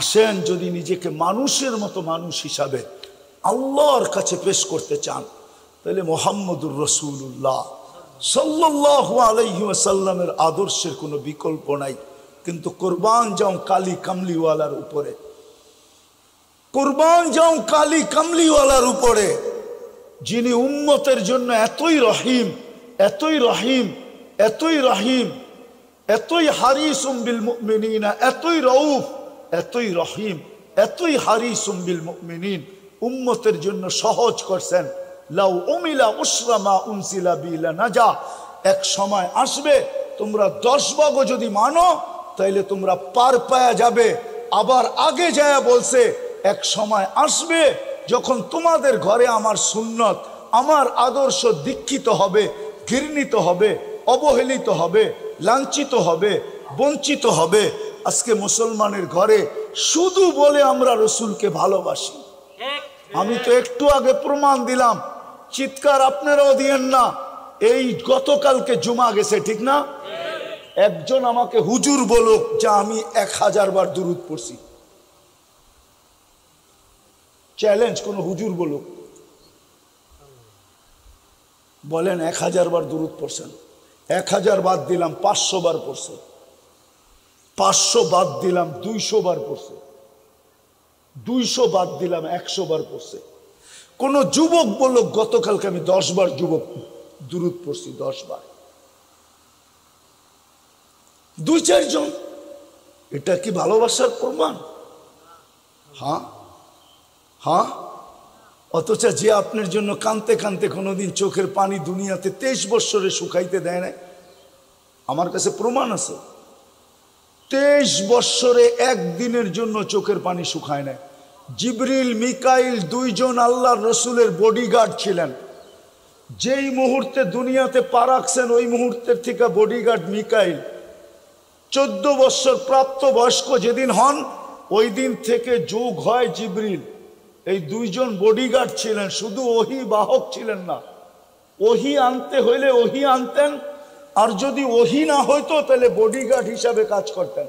আসেন, যদি নিজেকে মানুষের মতো মানুষ হিসাবে আল্লাহর কাছে পেশ করতে চান, তাহলে মুহাম্মদুর রাসূলুল্লাহ সাল্লাল্লাহু আলাইহি ওয়াসাল্লামের আদর্শের কোনো বিকল্প নাই। কিন্তু কোরবান যাও কালী কামলিওয়ালার উপরে, কোরবান যাও কালী কামলিওয়ালার উপরে, যিনি উম্মতের জন্য এতই রহিম, এতই রহিম, এতই রহিম, এতই হারিসুম বিল মুমিনিনা, এতই রউফ, এতই রহিম, এতই হারিসুম বিল মুমিনিন। উম্মতের জন্য সহজ করছেন। লাউ উমিলা উসরা মা উনসিলা বিলা নাজা। এক সময় আসবে তোমরা 10 ভাগও যদি মানো তাইলে তোমরা পার পায়া যাবে। আবার আগে যায় বলছে এক সময় আসবে যখন তোমাদের ঘরে আমার সুন্নত, আমার আদর্শ দীক্ষিত হবে, ঘৃণিত হবে, অবহেলিত হবে, লাঞ্ছিত হবে, বঞ্চিত হবে। আজকে মুসলমানের ঘরে শুধু বলে আমরা রসুলকে ভালোবাসি। আমি তো একটু আগে প্রমাণ দিলাম, চিৎকার আপনারাও দিয়েন না। এই গতকালকে জুমা গেছে, ঠিক না? একজন আমাকে হুজুর বলুক যে আমি 1000 বার দুরূদ পড়ছি। চ্যালেঞ্জ, কোন হুজুর বলুক, বলেন 1000 বার দুরূদ পড়ছেন। 1000 বাদ দিলাম 500 বার পড়ছে, 500 বাদ দিলাম 200 বার পড়ছে, 200 বাদ দিলাম 100 বার পড়ছে। কোন যুবক বলুক গতকালকে আমি 10 বার যুবক দুরূদ পড়ছি, 10 বার। 2-4 জন এটা কি ভালোবাসার প্রমাণ? হ্যাঁ হ্যাঁ। অথচ যে আপনার জন্য কাঁদতে কাঁদতে কোনোদিন চোখের পানি দুনিয়াতে 23 বৎসরে শুকাইতে দেয় না, আমার কাছে প্রমাণ আছে। 23 বৎসরে একদিনের জন্য চোখের পানি শুকায় না। জিবরিল মিকাইল দুইজন আল্লাহর রসুলের বডিগার্ড ছিলেন। যেই মুহূর্তে দুনিয়াতে পা রাখছেন ওই মুহূর্তের থেকে বডিগার্ড মিকাইল। 14 বৎসর প্রাপ্ত বয়স্ক যেদিন হন ওই দিন থেকে যোগ হয় জিবরিল। এই দুইজন বডিগার্ড ছিলেন, শুধু ওহি বাহক ছিলেন না। ওহি আনতে হইলে ওহি আনতেন, আর যদি ওহি না হইতো তাহলে বডিগার্ড হিসাবে কাজ করতেন।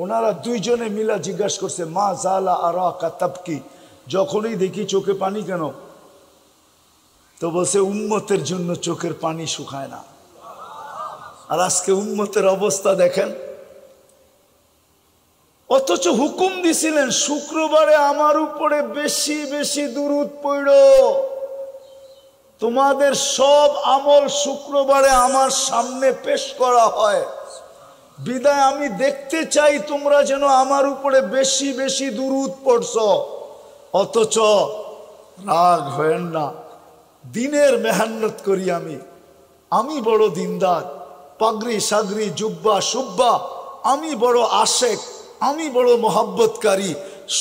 ওনারা দুইজনে মিলা জিজ্ঞাসা করছে, মা জালা আরাকা তাবকি, যখনই দেখি চোখে পানি কেন? তো বলছে উম্মতের জন্য চোখের পানি শুকায় না। আর আজকে উম্মতের অবস্থা দেখেন। অথচ হুকুম দিছিলেন শুক্রবারে আমার উপরে বেশি বেশি দুরূদ পড়ো। তোমাদের সব আমল শুক্রবারে আমার সামনে পেশ করা হয়, বিদায় আমি দেখতে চাই তোমরা যেন আমার উপরে বেশি বেশি দুরূদ পড়ছো। অথচ রাগ হয়েন না, দিনের মেহনত করি আমি বড় দিনদার, পাগড়ি সাগরি জুব্বা সুব্বা, আমি বড় আশেক, আমি বড় মোহাব্বতকারী।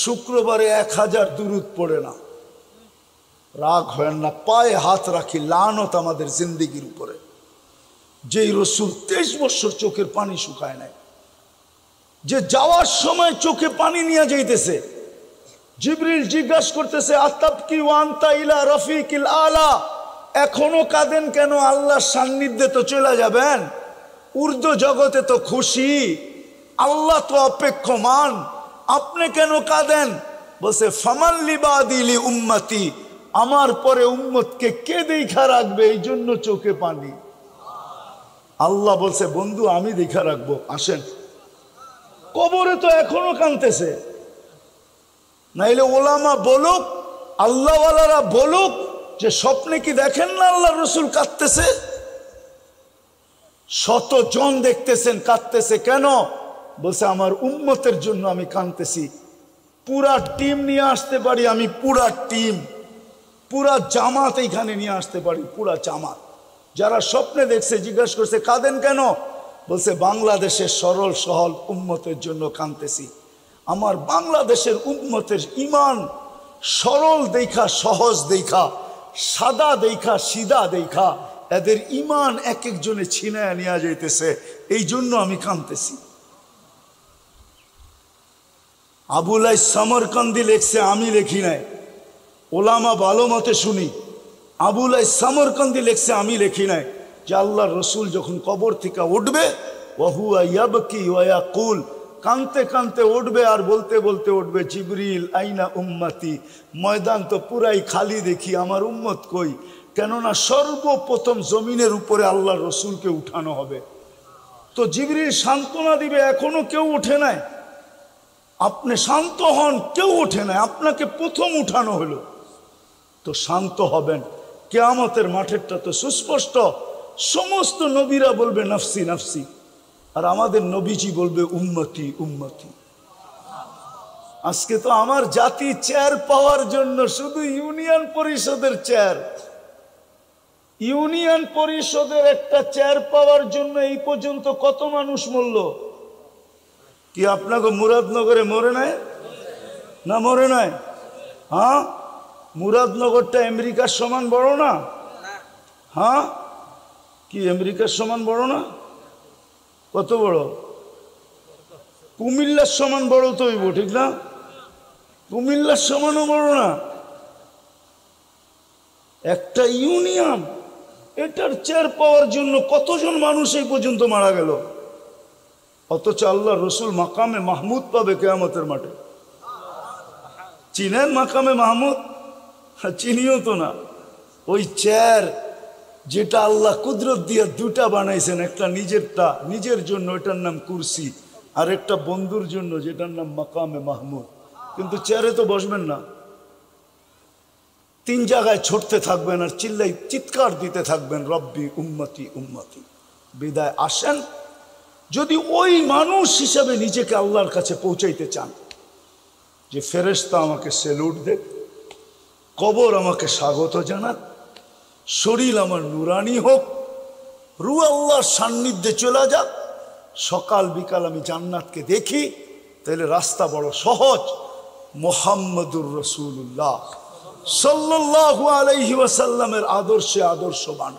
শুক্রবারে 1000 দুরূদ পড়ে না। রাগ হয় না, পায়ে হাত রাখি, লানত আমাদের জিন্দেগির উপরে। যেই রসুল 23 বছর চোখের পানি শুকায় নাই, যে যাওয়ার সময় চোখে পানি নিয়ে যাইতেছে, জিবরিল জিজ্ঞাসা করতেছে আতাবকি ওয়া আনতা ইলা রফিকিল আলা, এখনো কাঁদেন কেন? আল্লাহর সান্নিধ্যে তো চলে যাবেন, উর্দু জগতে তো খুশি, আল্লাহ তো অপেক্ষমান, আপনি কেন কাঁদেন? বলছে ফামান লিবাদিলি উম্মতি, আমার পরে উম্মতকে কে দেখা রাখবে, এই জন্য চোখে পানি। আল্লাহ বলছে বন্ধু আমি দেখা রাখবো, আসেন। কবরে তো এখনো কাঁদতেছে, নাইলে ওলামা বলুক, আল্লাহওয়ালারা বলুক যে স্বপ্নে কি দেখেন না আল্লাহ রসুল কাঁদতেছে? 100 জন দেখতেছেন কাঁদতেছে, কেন? বলছে আমার উম্মতের জন্য আমি কাঁদতেছি। পুরা টিম নিয়ে আসতে পারি আমি, পুরা টিম, পুরা জামাত এইখানে নিয়ে আসতে পারি, পুরা জামাত। যারা স্বপ্নে দেখছে জিজ্ঞাসা করছে কাঁদেন কেন? বলছে বাংলাদেশের সরল সহল উম্মতের জন্য কাঁদতেছি। আমার বাংলাদেশের উম্মতের ইমান সরল দেখা, সহজ দেখা, সাদা দেখা, সিধা দেখা, এদের ইমান এক একজনে ছিনায় নিয়ে যাইতেছে, এই জন্য আমি কাঁদতেছি। আবুলাই সমরকান্দি লেখছে, আমি লেখি নাই, ওলামা ভালো মতে শুনি। আবুলাই সমরকান্দি লেখছে, আমি লেখি নাই, যে আল্লাহ রসুল যখন কবর থেকে উঠবে, ওয়াহুয়া ইয়াবকি ওয়া ইয়াকুল, কানতে কানতে উঠবে আর বলতে বলতে উঠবে, জিবরিল আইনা উম্মতি, ময়দান তো পুরাই খালি দেখি, আমার উম্মত কই? কেননা সর্বপ্রথম জমিনের উপরে আল্লাহ রসুলকে উঠানো হবে। তো জিবরিল সান্ত্বনা দিবে, এখনো কেউ উঠে নাই, আপনি শান্ত হন, কেউ ওঠে নাই, আপনাকে প্রথম উঠানো হলো। তো শান্ত হবেন। কিয়ামতের মাঠেরটা তো সুস্পষ্ট, সমস্ত নবীরা বলবে নফসি নফসি, আর আমাদের নবীজি বলবে উম্মতি উম্মতি। আজকে তো আমার জাতি চেয়ার পাওয়ার জন্য শুধু ইউনিয়ন পরিষদের চেয়ার, ইউনিয়ন পরিষদের একটা চেয়ার পাওয়ার জন্য এই পর্যন্ত কত মানুষ মরল? কি আপনাকে মুরাদনগরে মরে নাই না? মরে নাই? হ্যাঁ, মুরাদনগরটা আমেরিকার সমান বড় না? হ্যাঁ, কি আমেরিকার সমান বড় না? কত বড়? কুমিল্লার সমান বড় তো হইব, ঠিক না? কুমিল্লার সমানও বড় না। একটা ইউনিয়ন, এটার চেয়ার পাওয়ার জন্য কতজন মানুষ এই পর্যন্ত মারা গেল। অথচ আল্লাহ রসুল মাকামে মাহমুদ পাবে কিয়ামতের মাঠে। চিনেন মাকামে মাহমুদ? চিনিও তো না। ওই চেয়ার যেটা আল্লাহ কুদরত দিয়ে দুটা বানাইছেন, একটা নিজেরটা নিজের জন্য, এটার নাম কুরসি, আর একটা বন্ধুর জন্য যেটার নাম মাকামে মাহমুদ। কিন্তু চেয়ারে তো বসবেন না, 3 জায়গায় ছড়তে থাকবেন আর চিৎকার দিতে থাকবেন রব্বি উম্মতি উম্মতি। বিদায় আসেন, যদি ওই মানুষ হিসাবে নিজেকে আল্লাহর কাছে পৌঁছাইতে চান, যে ফেরেশতা আমাকে সেলুট দেখ, কবর আমাকে স্বাগত জানাক, শরীর আমার নুরানি হোক, রূহ আল্লাহর সান্নিধ্যে চলে যাক, সকাল বিকাল আমি জান্নাতকে দেখি, তাহলে রাস্তা বড় সহজ। মুহাম্মদুর রাসূলুল্লাহ সাল্লাল্লাহু আলাইহি ওয়াসাল্লামের আদর্শে আদর্শবান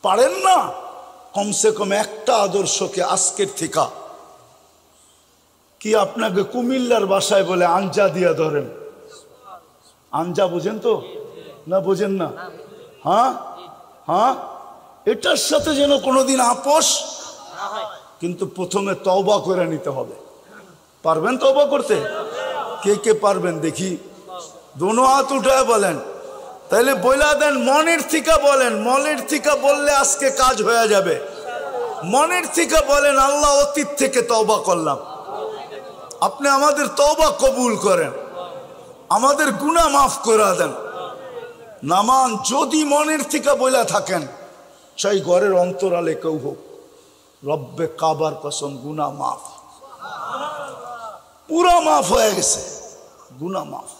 পারেন না? কমসে কম একটা আদর্শকে আজকের থেকে কি আপনাকে কুমিল্লার ভাষায় বলে আঞ্জা দিয়া ধরেন। আঞ্জা বোঝেন তো না? বোঝেন না? হ্যাঁ হ্যাঁ, এটার সাথে যেন কোনোদিন আপোষ, কিন্তু প্রথমে তওবা করে নিতে হবে। পারবেন তওবা করতে? কে কে পারবেন দেখি? দোনো হাত উঠায় বলেন। তাইলে বইলা দেন, মনের থেকে বলেন। মনের থেকে বললে আজকে কাজ হয়ে যাবে। মনের থেকে বলেন, আল্লাহ অতীত থেকে তওবা করলাম, আপনি আমাদের তওবা কবুল করেন, আমাদের গুনাহ মাফ করে দেন। নামান যদি মনের থেকে বইলা থাকেন, চাই ঘরের অন্তরালে কেউ হোক, রব্বে কাবার কসম গুনাহ মাফ, পুরা মাফ হয়ে গেছে, গুনাহ মাফ।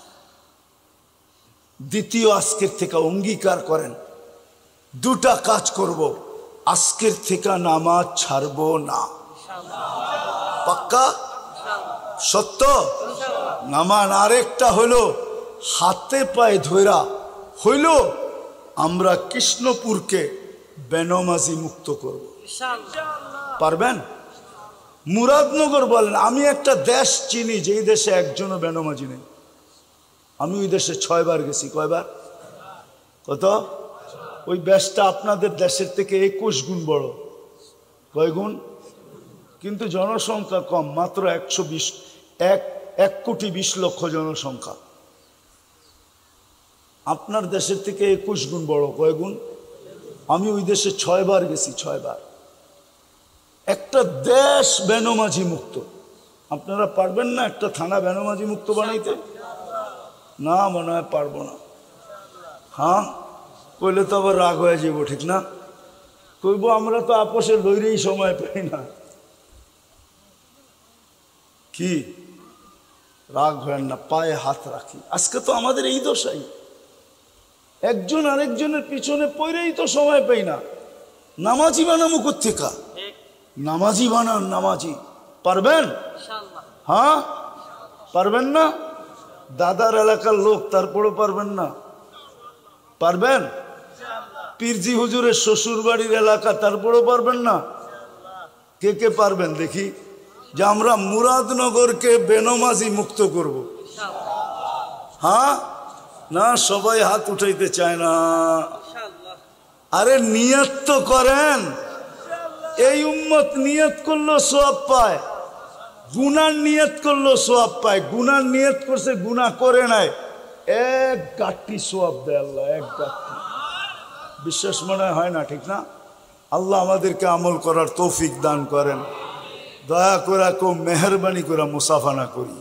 দ্বিতীয়, আজকের থেকে অঙ্গীকার করেন, দুটা কাজ করব, আজকের থেকে নামাজ ছাড়বো না। পাক্কা? সত্য? নামান। আরেকটা হলো, হাতে পায়ে ধরা হইল আমরা কৃষ্ণপুরকে বেনমাজি মুক্ত করব। পারবেন? মুরাদনগর বলেন, আমি একটা দেশ চিনি যেই দেশে একজনও বেনমাজি নেই। আমি ওই দেশে 6 বার গেছি। কয়বার? কত? ওই দেশটা আপনাদের দেশের থেকে 21 গুণ বড়। কয় গুণ? কিন্তু জনসংখ্যা কম, মাত্র 1,20,00,000 জনসংখ্যা। আপনার দেশের থেকে 21 গুণ বড়। কয় গুণ? আমি ওই দেশে 6 বার গেছি, 6 বার। একটা দেশ বেনমাজি মুক্ত। আপনারা পারবেন না একটা থানা বেনমাজি মুক্ত বানাইতে? না, মনে হয় পারবো না। হ্যাঁ, কইলে তো আবার রাগ হয়ে যাবো, ঠিক না? কইব আমরা তো আপোষে লইরেই সময় পাই না। কি রাগ হয় না, পায়ে হাত রাখি। আজকে তো আমাদের এই দশাই, একজন আরেকজনের পিছনে পড়েই তো সময় পাই না। নামাজি বানামো কোত্থেকা? নামাজি বানান, নামাজি। পারবেন? হ্যাঁ, পারবেন না? দাদার এলাকার লোক, তারপরও পারবেন না? পারবেন? পীরজি হুজুরের শ্বশুর বাড়ির এলাকা, তারপরও পারবেন না? কে কে পারবেন দেখি, যে আমরা মুরাদনগরকে বেনমাজি মুক্ত করব? হ্যাঁ না, সবাই হাত উঠাইতে চায় না। আরে নিয়ত তো করেন। এই উম্মত নিয়ত করলো সওয়াব পায়, গুনার নিয়ত করলো সওয়াব পায়। গুনার নিয়ত করছে, গুনাহ করে নাই, 1 গাঁটটি সওয়াব দেয় আল্লাহ, 1 গাঁটটি। বিশ্বাস মনে হয় না, ঠিক না? আল্লাহ আমাদেরকে আমল করার তৌফিক দান করেন। দয়া করে কেউ মেহরবানি করে মুসাফা না করি।